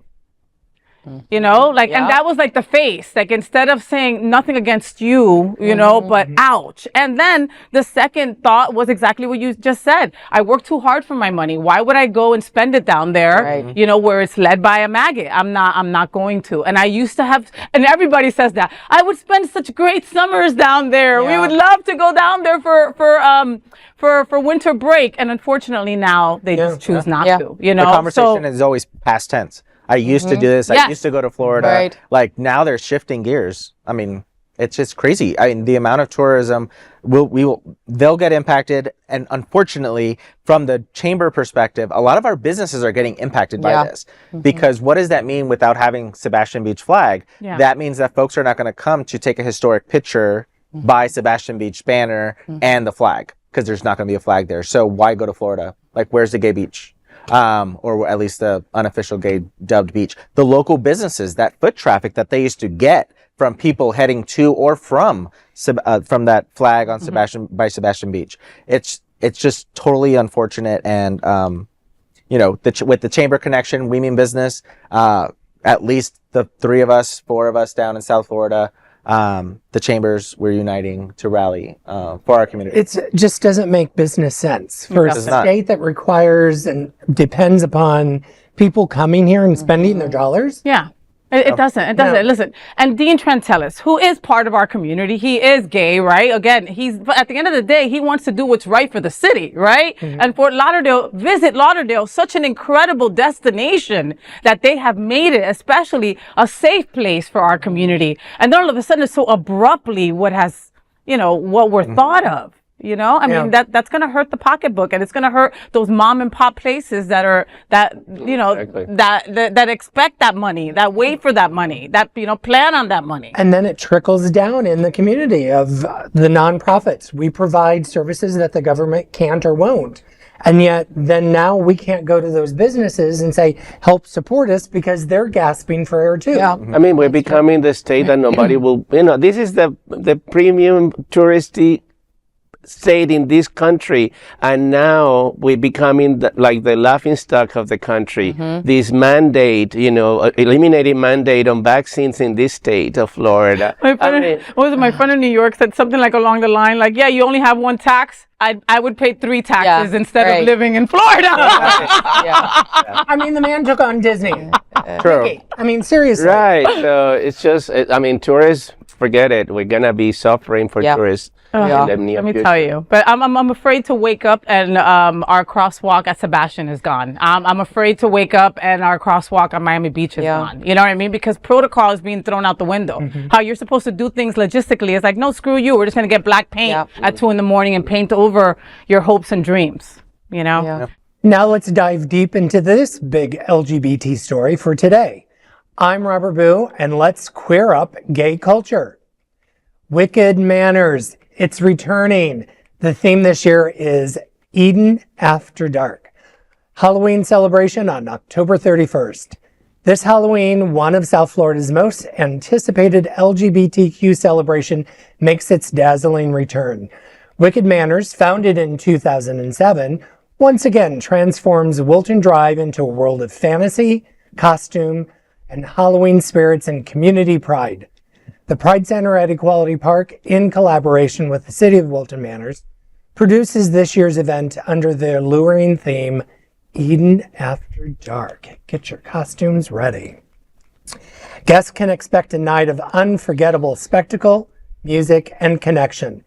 and that was like the face, like instead of saying nothing against you, but ouch. And then the second thought was exactly what you just said. I work too hard for my money. Why would I go and spend it down there, where it's led by a maggot? I'm not going to. And I used to have, and everybody says that, I would spend such great summers down there. We would love to go down there for winter break. And unfortunately now they just choose not to, The conversation is always past tense. I used to do this. I used to go to Florida. Right. Like now they're shifting gears. I mean, it's just crazy. I mean, the amount of tourism they'll get impacted. And unfortunately, from the chamber perspective, a lot of our businesses are getting impacted by this because what does that mean without having Sebastian Beach flag? That means that folks are not going to come to take a historic picture by Sebastian Beach banner and the flag because there's not going to be a flag there. So why go to Florida? Like, where's the gay beach? or at least the unofficial gay dubbed beach. The local businesses, that foot traffic that they used to get from people heading to or from that flag on Sebastian Beach. It's just totally unfortunate. And, with the chamber connection, we mean business, at least the 4 of us down in South Florida, the chambers, we're uniting to rally for our community. It just doesn't make business sense for a state that requires and depends upon people coming here and spending their dollars. Yeah. It doesn't. No. Listen, and Dean Trantellis, who is part of our community, he is gay, right? Again, but at the end of the day, he wants to do what's right for the city, right? Mm-hmm. And Fort Lauderdale, visit Lauderdale, such an incredible destination that they have made it, especially a safe place for our community. And then all of a sudden, it's so abruptly what we're thought of. I mean, that's going to hurt the pocketbook, and it's going to hurt those mom and pop places that expect that money, that wait for that money, that, plan on that money. And then it trickles down in the community of the nonprofits. We provide services that the government can't or won't. And yet then now we can't go to those businesses and say, help support us, because they're gasping for air too. Yeah. I mean, we're becoming the state that nobody will, this is the premium touristy state in this country, and now we're becoming the laughing stock of the country. Mm-hmm. This mandate, eliminating mandate on vaccines in this state of Florida. My friend in New York said something along the line, you only have one tax. I would pay 3 taxes instead of living in Florida. I mean, the man took on Disney. True. Mickey. I mean, seriously. Right. So it's just, tourists, forget it. We're going to be suffering for tourists. Let me tell you. But I'm afraid to wake up and our crosswalk at Sebastian is gone. I'm afraid to wake up and our crosswalk on Miami Beach is gone. You know what I mean? Because protocol is being thrown out the window. Mm-hmm. How you're supposed to do things logistically is no, screw you. We're just going to get black paint at 2 a.m. and paint over your hopes and dreams. Now let's dive deep into this big LGBT story for today. I'm Robert Boo, and let's queer up gay culture. Wicked Manors. It's returning. The theme this year is Eden After Dark. Halloween celebration on October 31st. This Halloween, one of South Florida's most anticipated LGBTQ celebration, makes its dazzling return. Wicked Manors, founded in 2007, once again transforms Wilton Drive into a world of fantasy, costume, and Halloween spirits and community pride. The Pride Center at Equality Park, in collaboration with the City of Wilton Manors, produces this year's event under the alluring theme, Eden After Dark. Get your costumes ready. Guests can expect a night of unforgettable spectacle, music, and connection.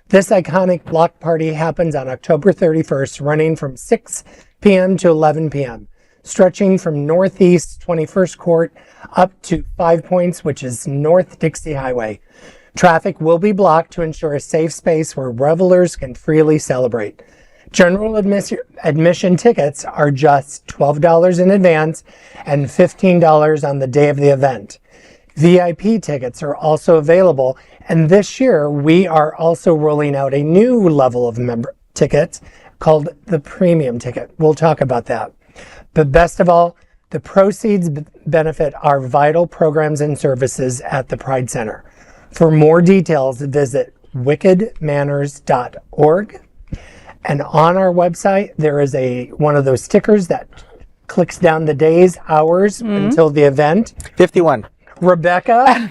This iconic block party happens on October 31st, running from 6 p.m. to 11 p.m., stretching from Northeast 21st Court up to 5 Points, which is North Dixie Highway. Traffic will be blocked to ensure a safe space where revelers can freely celebrate. General admission tickets are just $12 in advance and $15 on the day of the event. VIP tickets are also available, and this year we are also rolling out a new level of member tickets called the Premium Ticket. We'll talk about that. But best of all, the proceeds benefit our vital programs and services at the Pride Center. For more details, visit wickedmanors.org. And on our website, there is one of those stickers that clicks down the days, hours until the event. 51. Rebecca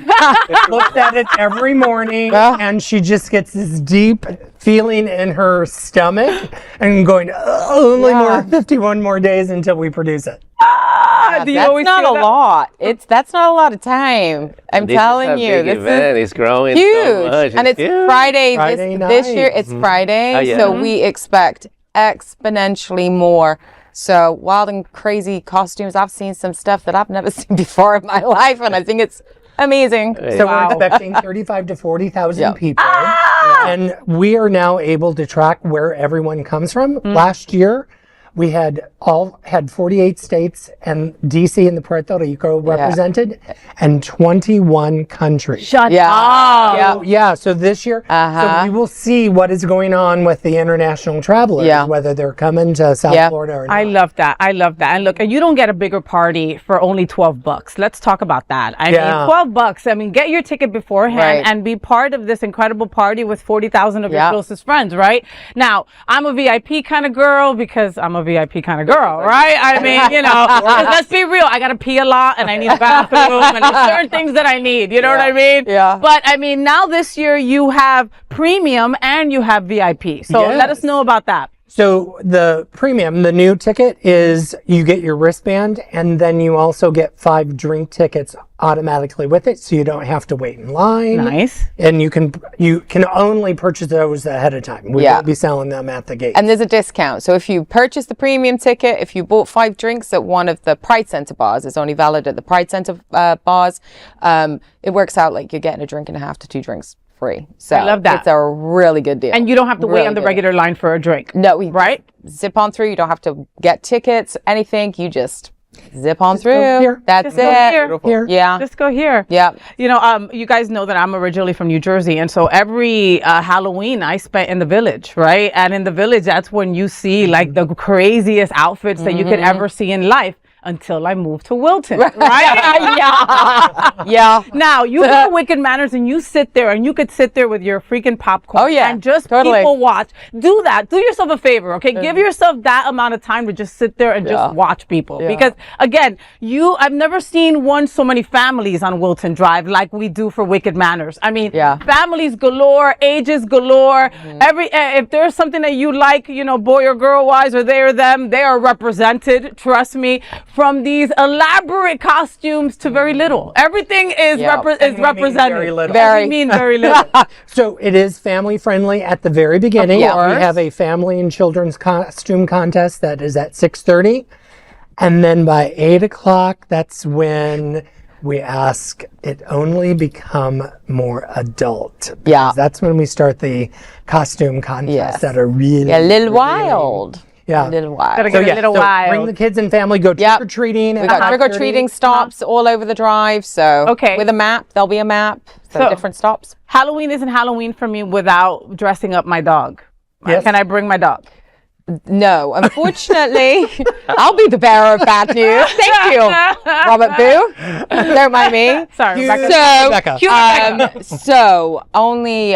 looks at it every morning, and she just gets this deep feeling in her stomach and going, only 51 more days until we produce it. That's not a lot. That's not a lot of time. I'm telling you, this event is growing huge, so much. And it's huge. Friday this year. It's Friday, so we expect exponentially more. So wild and crazy costumes. I've seen some stuff that I've never seen before in my life, and I think it's amazing. So we're expecting 35 to 40,000 people, and we are now able to track where everyone comes from. Last year, We had 48 states and DC and the Puerto Rico represented, and 21 countries. Shut Yeah. up. Yeah. So, yeah, so this year, so we will see what is going on with the international travelers, whether they're coming to South Florida or not. I love that. I love that. And look, and you don't get a bigger party for only $12. Let's talk about that. I mean, $12. I mean, get your ticket beforehand and be part of this incredible party with 40,000 of your closest friends, right? Now, I'm a VIP kind of girl because I'm a VIP kind of girl, right? I mean, you know, let's be real. I got to pee a lot and I need a bathroom and there's certain things that I need. You know what I mean? Yeah. But I mean, now this year you have premium and you have VIP. So let us know about that. So the premium, the new ticket is you get your wristband and then you also get 5 drink tickets automatically with it, so you don't have to wait in line. Nice. And you can only purchase those ahead of time. We won't be selling them at the gate. And there's a discount. So if you purchase the premium ticket, if you bought 5 drinks at one of the Pride Center bars, it's only valid at the Pride Center bars, it works out like you're getting a drink and a half to 2 drinks free. So I love that. It's a really good deal. And you don't have to wait on the regular line for a drink. No, right? Zip on through. You don't have to get tickets, anything. You just zip on Go through. here. That's Go it. here. Yeah. Just go here. Yeah. You know, you guys know that I'm originally from New Jersey, and so every Halloween I spent in the Village, right? And in the Village, that's when you see like the craziest outfits that you could ever see in life. Until I moved to Wilton, right? Yeah. Now you go to Wicked Manors and you sit there and you could sit there with your freaking popcorn. Oh, yeah. And just Totally. people watch. Do that. Do yourself a favor, okay? Give yourself that amount of time to just sit there and just watch people. Because again, I've never seen so many families on Wilton Drive like we do for Wicked Manors. I mean, families galore, ages galore. If there's something that you like, you know, boy or girl wise, or they or them, they are represented. Trust me. From these elaborate costumes to very little. Everything is represented. Very little. I mean very little. So it is family friendly at the very beginning. We have a family and children's costume contest that is at 6:30. And then by 8 o'clock, that's when we ask it only become more adult. Yeah. That's when we start the costume contests that are really a little wild. Yeah. A little wild. Gotta get a little wild. Bring the kids and family, go trick-or-treating. We got trick-or-treating stops all over the drive. So with a map, there'll be a map. So different stops. Halloween isn't Halloween for me without dressing up my dog. Yes. Can I bring my dog? No, unfortunately, I'll be the bearer of bad news. Thank you, Robert Boo. Don't mind me. Sorry, Rebecca. So only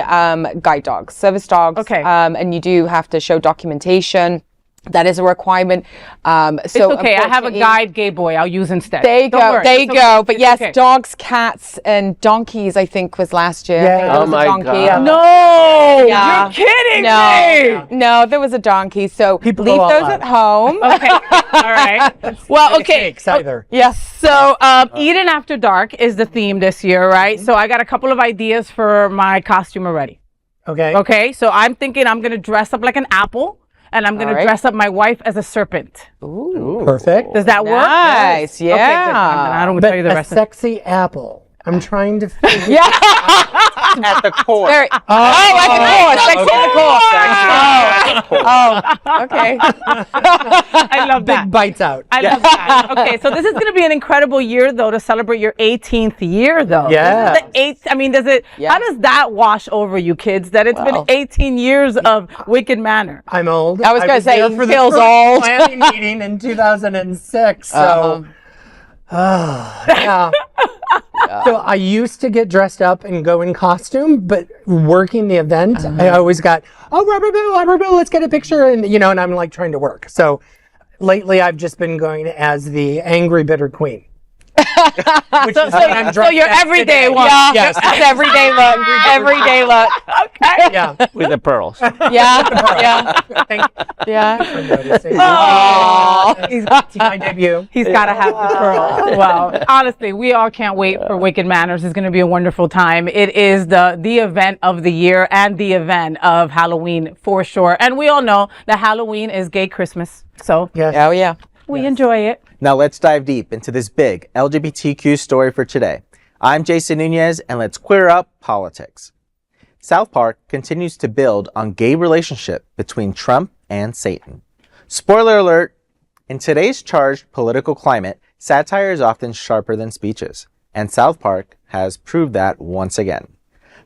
guide dogs, service dogs. Okay. And you do have to show documentation. That is a requirement. It's okay. I have a guide gay boy I'll use instead. There you Don't go. worry. There you go. But yes, okay. dogs, cats, and donkeys, I think, was last year. Yeah. I think there Oh was my a donkey. God. No, Yeah. you're kidding No, me. no, there was a donkey. So People leave go out those loud. at home. Okay. All right. Well, okay. Cakes either. Yes. So, Eden After Dark is the theme this year, right? So I got a couple of ideas for my costume already. Okay. Okay. So I'm thinking I'm going to dress up like an apple and I'm going to dress up my wife as a serpent. Perfect. Does that work? Nice. Okay, good. Yeah. I don't But tell you the a rest of sexy apple. I'm trying to figure At the core. Very, at the core. Sexy at the core. Okay. I love that. big bites out. I love that. Okay, so this is going to be an incredible year, though, to celebrate your 18th year, though. Yeah. This is the eighth. I mean, how does that wash over you, kids? That it's been 18 years of Wicked Manor. I'm old. I was gonna say, there he for the feels first old. planning meeting in 2006. So, yeah. So I used to get dressed up and go in costume, but working the event, I always got, Robert Boo, let's get a picture, and and I'm like trying to work. So lately, I've just been going as the angry, bitter queen. Which is what I'm So dressed your as everyday today. one. Yes. That's everyday look. Everyday look. Okay. Yeah. with the pearls. Yeah. Thank you Yeah. for noticing. He's My debut. got to have the pearl. Well, honestly, we all can't wait for Wicked Manors. It's going to be a wonderful time. It is the event of the year and the event of Halloween for sure. And we all know that Halloween is gay Christmas. So Yes. Oh, yeah. we enjoy it. Now let's dive deep into this big LGBTQ story for today. I'm Jason Núñez, and let's queer up politics. South Park continues to build on gay relationship between Trump and Satan. Spoiler alert, in today's charged political climate, satire is often sharper than speeches, and South Park has proved that once again.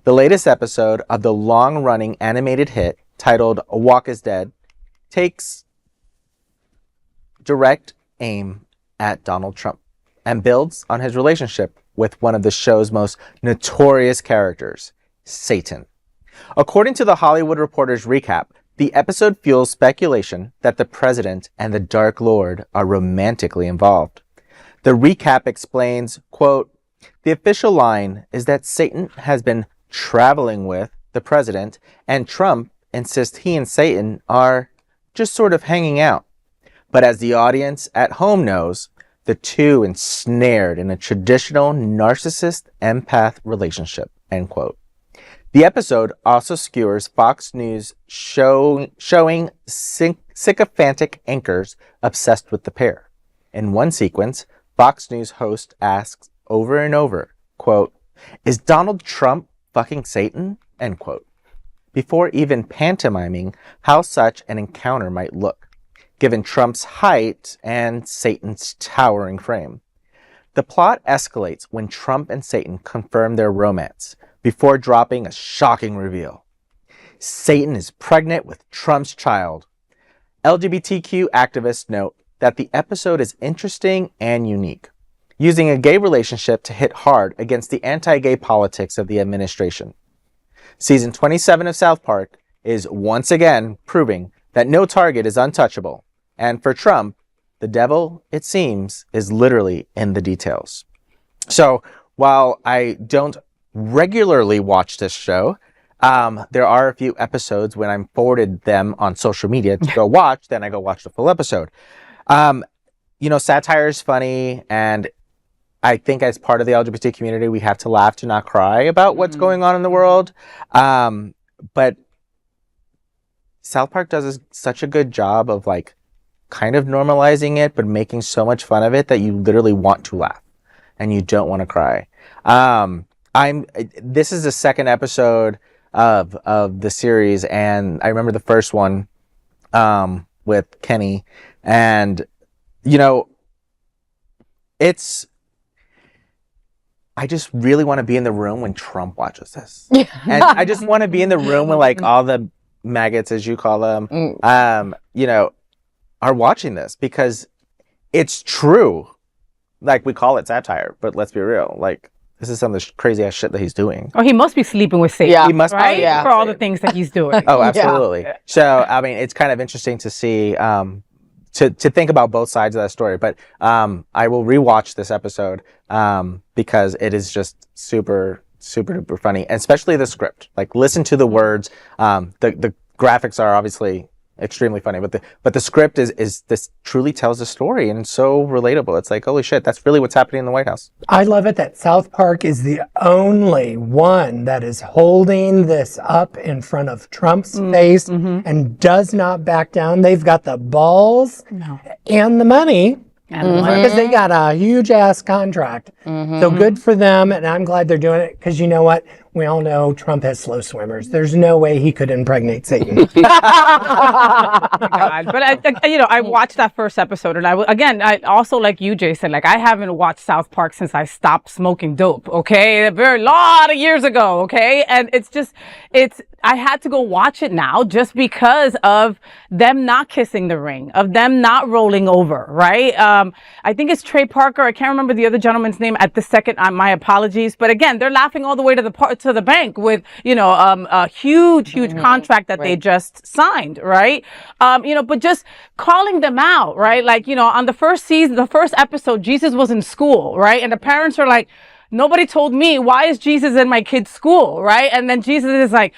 The latest episode of the long-running animated hit titled Walk is Dead takes direct aim at Donald Trump and builds on his relationship with one of the show's most notorious characters, Satan. According to the Hollywood Reporter's recap, the episode fuels speculation that the president and the Dark Lord are romantically involved. The recap explains, quote, "The official line is that Satan has been traveling with the president, and Trump insists he and Satan are just sort of hanging out. But as the audience at home knows, the two ensnared in a traditional narcissist empath relationship," end quote. The episode also skewers Fox News showing sycophantic anchors obsessed with the pair. In one sequence, Fox News host asks over and over, quote, "Is Donald Trump fucking Satan?" end quote, before even pantomiming how such an encounter might look, given Trump's height and Satan's towering frame. The plot escalates when Trump and Satan confirm their romance, before dropping a shocking reveal. Satan is pregnant with Trump's child. LGBTQ activists note that the episode is interesting and unique, using a gay relationship to hit hard against the anti-gay politics of the administration. Season 27 of South Park is once again proving that no target is untouchable, and for Trump, the devil, it seems, is literally in the details. So, while I don't regularly watch this show, there are a few episodes when I'm forwarded them on social media to go watch, then I go watch the full episode. Satire is funny, and I think as part of the LGBT community, we have to laugh to not cry about what's going on in the world. But South Park does such a good job of like kind of normalizing it, but making so much fun of it that you literally want to laugh and you don't want to cry. This is the second episode of the series, and I remember the first one with Kenny, and I just really want to be in the room when Trump watches this, and I just want to be in the room when like all the maggots, as you call them, are watching this, because it's true. Like, we call it satire, but let's be real, like, this is some of the crazy ass shit that he's doing. Oh, he must be sleeping with Satan. Yeah. He must right? be, For all the things that he's doing. Oh, absolutely. Yeah. So, I mean, it's kind of interesting to see, to think about both sides of that story. But I will rewatch this episode because it is just super, super duper funny, and especially the script. Like, listen to the words. The graphics are obviously extremely funny, but the script is this truly tells the story, and it's so relatable. It's like, holy shit, that's really what's happening in the White House. I love it that South Park is the only one that is holding this up in front of Trump's face and does not back down. They've got the balls and the money because they got a huge ass contract. So good for them, and I'm glad they're doing it, because you know what? We all know Trump has slow swimmers. There's no way he could impregnate Satan. God. But I watched that first episode, and I also, like you, Jason, like, I haven't watched South Park since I stopped smoking dope. Okay, a very lot of years ago. Okay, and I had to go watch it now just because of them not kissing the ring, of them not rolling over, right? I think it's Trey Parker. I can't remember the other gentleman's name at the second. My apologies, but again, they're laughing all the way to the bank with a huge contract that they just signed, right? But just calling them out, right? Like, on the first episode, Jesus was in school, right? And the parents are like, nobody told me, why is Jesus in my kid's school, right? And then Jesus is like,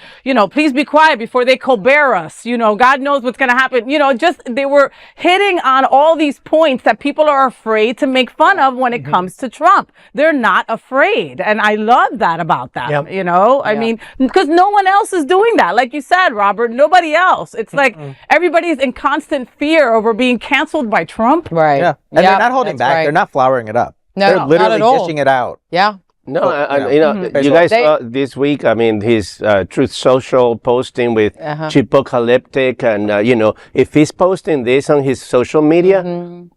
please be quiet before they Colbert us. God knows what's going to happen. They were hitting on all these points that people are afraid to make fun of when it comes to Trump. They're not afraid. And I love that about them, I mean, because no one else is doing that. Like you said, Robert, nobody else. It's like everybody's in constant fear over being canceled by Trump. Right. Yeah. And they're not holding back. Right. They're not flowering it up. No, they're literally not at all. dishing it out. Yeah. No, you guys saw this week, I mean, his Truth Social posting with Chipocalyptic and, if he's posting this on his social media,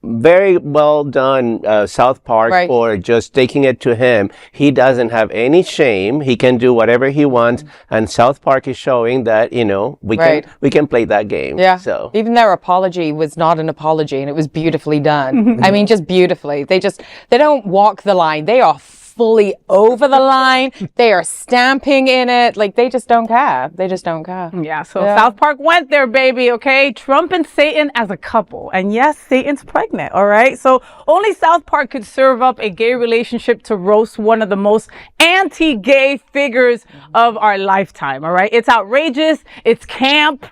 very well done, South Park, for just taking it to him. He doesn't have any shame. He can do whatever he wants. And South Park is showing that, we can play that game. Yeah. So even their apology was not an apology, and it was beautifully done. I mean, just beautifully. They don't walk the line. They are fully over the line. They are stamping in it. Like, they just don't care. They just don't care. Yeah, so South Park went there, baby, okay? Trump and Satan as a couple. And yes, Satan's pregnant, all right? So only South Park could serve up a gay relationship to roast one of the most anti-gay figures of our lifetime, all right? It's outrageous. It's camp.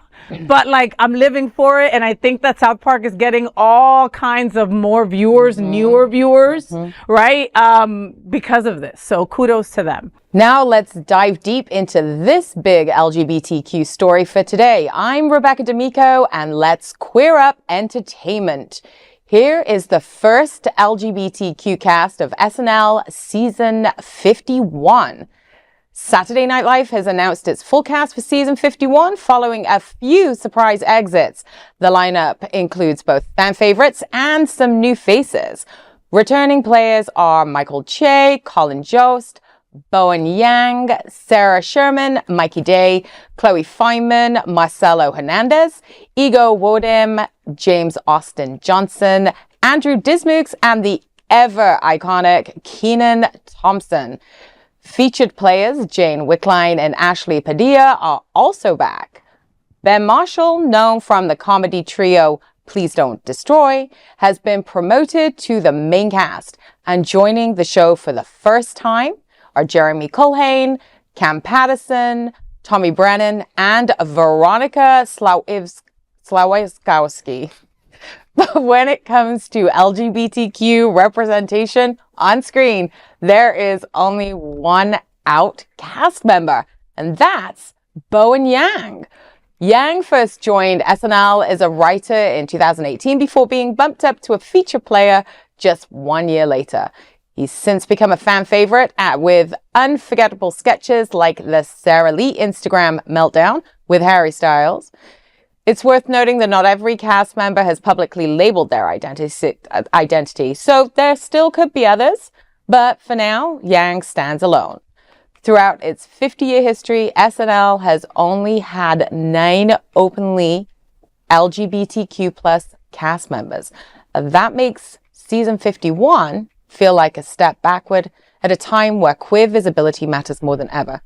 But like, I'm living for it, and I think that South Park is getting all kinds of more viewers, newer viewers, right? Because of this. So kudos to them. Now let's dive deep into this big LGBTQ story for today. I'm Rebecca D'Amico, and let's queer up entertainment. Here is the first LGBTQ cast of SNL season 51. Saturday Night Live has announced its full cast for season 51 following a few surprise exits. The lineup includes both fan favorites and some new faces. Returning players are Michael Che, Colin Jost, Bowen Yang, Sarah Sherman, Mikey Day, Chloe Feynman, Marcelo Hernandez, Ego Wodim, James Austin Johnson, Andrew Dismukes, and the ever iconic Kenan Thompson. Featured players Jane Wickline and Ashley Padilla are also back. Ben Marshall, known from the comedy trio Please Don't Destroy, has been promoted to the main cast, and joining the show for the first time are Jeremy Culhane, Cam Patterson, Tommy Brennan, and Veronica Slawikowski. But when it comes to LGBTQ representation on screen, there is only one out cast member, and that's Bowen Yang. Yang first joined SNL as a writer in 2018 before being bumped up to a feature player just 1 year later. He's since become a fan favorite with unforgettable sketches like the Sarah Lee Instagram meltdown with Harry Styles. It's worth noting that not every cast member has publicly labeled their identity, so there still could be others, but for now, Yang stands alone. Throughout its 50-year history, SNL has only had 9 openly LGBTQ plus cast members. That makes season 51 feel like a step backward at a time where queer visibility matters more than ever.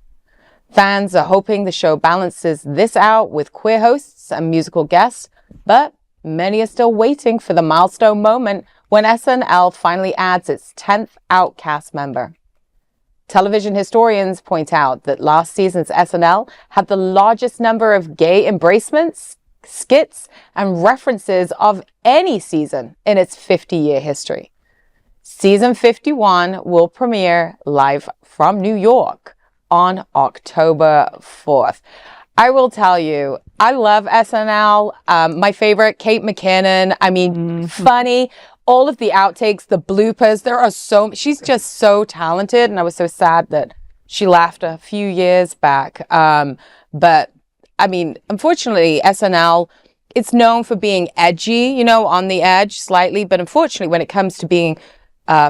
Fans are hoping the show balances this out with queer hosts and musical guests, but many are still waiting for the milestone moment when SNL finally adds its 10th out cast member. Television historians point out that last season's SNL had the largest number of gay embracements, skits, and references of any season in its 50-year history. Season 51 will premiere live from New York on October 4th. I will tell you, I love SNL. My favorite, Kate McKinnon. I mean, funny. All of the outtakes, the bloopers, she's just so talented. And I was so sad that she left a few years back. But I mean, unfortunately, SNL, it's known for being edgy, on the edge slightly. But unfortunately, when it comes to being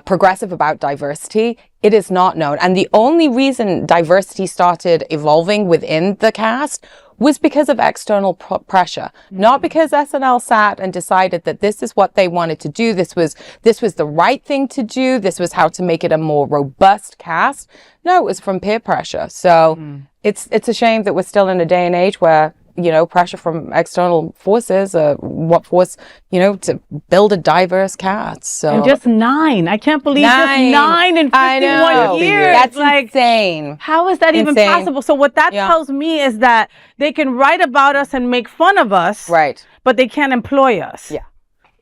progressive about diversity, it is not known. And the only reason diversity started evolving within the cast was because of external pressure, not because SNL sat and decided that this is what they wanted to do. This was the right thing to do. This was how to make it a more robust cast. No, it was from peer pressure. So it's a shame that we're still in a day and age where pressure from external forces, what force, to build a diverse cast. So and just 9. I can't believe just 9 in 51 years. That's insane. How is that even possible? So what that tells me is that they can write about us and make fun of us, right? But they can't employ us. Yeah.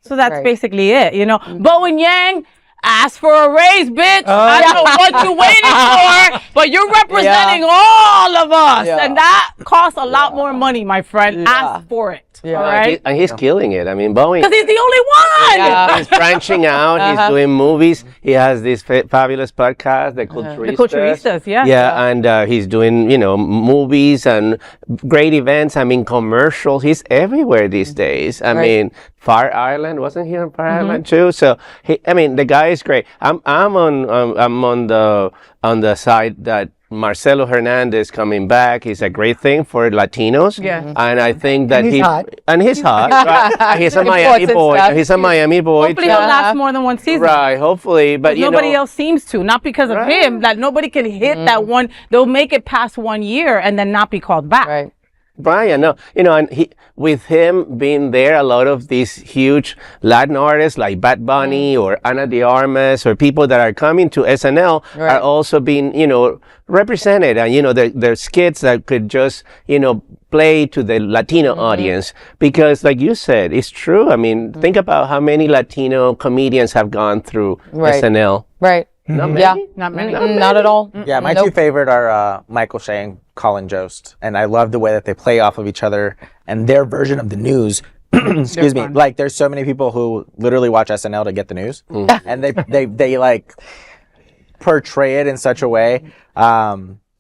So that's basically it. Bowen Yang, ask for a raise, bitch. I don't know what you're waiting for, but you're representing all of us. Yeah. And that costs a lot more money, my friend. Ask for it. Yeah. All right. And he's killing it. I mean, Boeing. Because he's the only one. Yeah. He's branching out. He's doing movies. He has this fabulous podcast, The Culturistas. The Culturistas, yeah. Yeah, and he's doing, movies and great events. I mean, commercials. He's everywhere these days. I mean, Fire Island, wasn't he on Fire Island too? So the guy is great. I'm on the side that Marcelo Hernandez coming back is a great thing for Latinos. Yeah. And I think that he's hot. And he's hot. Right? He's a Miami Important boy. stuff. He's a Miami boy. Hopefully he'll last more than one season. Right, hopefully. But nobody else seems to. Not because of him. Like nobody can hit that one. They'll make it past 1 year and then not be called back. Right. Brian, no, and with him being there, a lot of these huge Latin artists like Bad Bunny or Ana de Armas or people that are coming to SNL are also being, represented, and there's skits that could just, play to the Latino audience, because like you said, it's true. I mean, think about how many Latino comedians have gone through SNL. Right. Not many? Yeah. Not many. Not at all. Yeah, my two favorite are Michael Shea and Colin Jost, and I love the way that they play off of each other and their version of the news. Excuse me. Like, there's so many people who literally watch SNL to get the news, and they like portray it in such a way.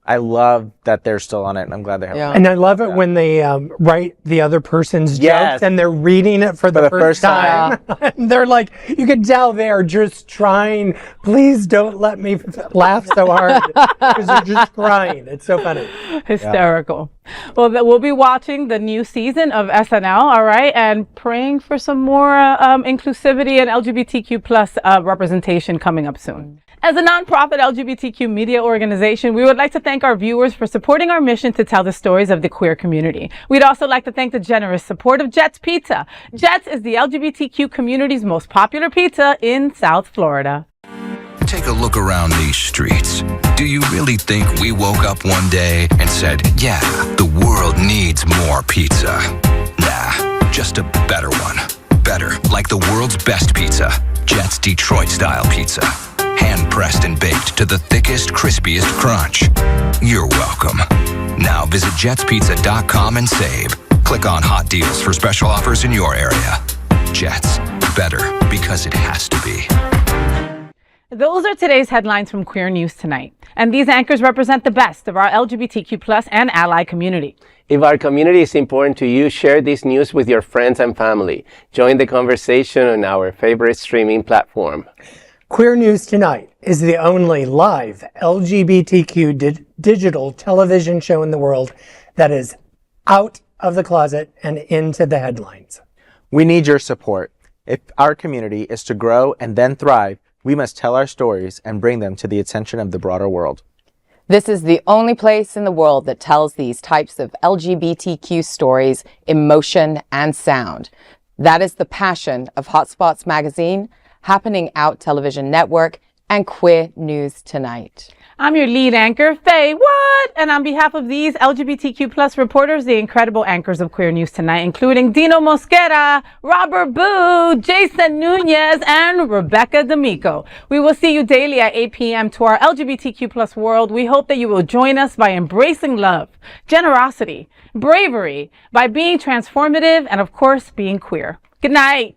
I love that they're still on it, and I'm glad they have. And I love it when they write the other person's jokes and they're reading it for the first time. They're like, you can tell they are just trying. Please don't let me laugh so hard because they're just crying. It's so funny. Hysterical. Well, we'll be watching the new season of SNL, all right, and praying for some more inclusivity and LGBTQ plus representation coming up soon. As a nonprofit LGBTQ media organization, we would like to thank our viewers for supporting our mission to tell the stories of the queer community. We'd also like to thank the generous support of Jets Pizza. Jets is the LGBTQ community's most popular pizza in South Florida. Take a look around these streets. Do you really think we woke up one day and said, yeah, the world needs more pizza? Nah, just a better one. Better, like the world's best pizza, Jet's Detroit-style pizza. Hand-pressed and baked to the thickest, crispiest crunch. You're welcome. Now visit jetspizza.com and save. Click on hot deals for special offers in your area. Jets, better because it has to be. Those are today's headlines from Queer News Tonight. And these anchors represent the best of our LGBTQ plus and ally community. If our community is important to you, share this news with your friends and family. Join the conversation on our favorite streaming platform. Queer News Tonight is the only live LGBTQ digital television show in the world that is out of the closet and into the headlines. We need your support. If our community is to grow and then thrive, we must tell our stories and bring them to the attention of the broader world. This is the only place in the world that tells these types of LGBTQ stories in motion and sound. That is the passion of Hotspots magazine, Happening Out Television Network, and Queer News Tonight. I'm your lead anchor, FayWhat, and on behalf of these LGBTQ plus reporters, the incredible anchors of Queer News Tonight, including Dino Mosquera, Robert Boo, Jason Núñez, and Rebecca D'Amico. We will see you daily at 8 p.m. to our LGBTQ plus world. We hope that you will join us by embracing love, generosity, bravery, by being transformative, and of course, being queer. Good night.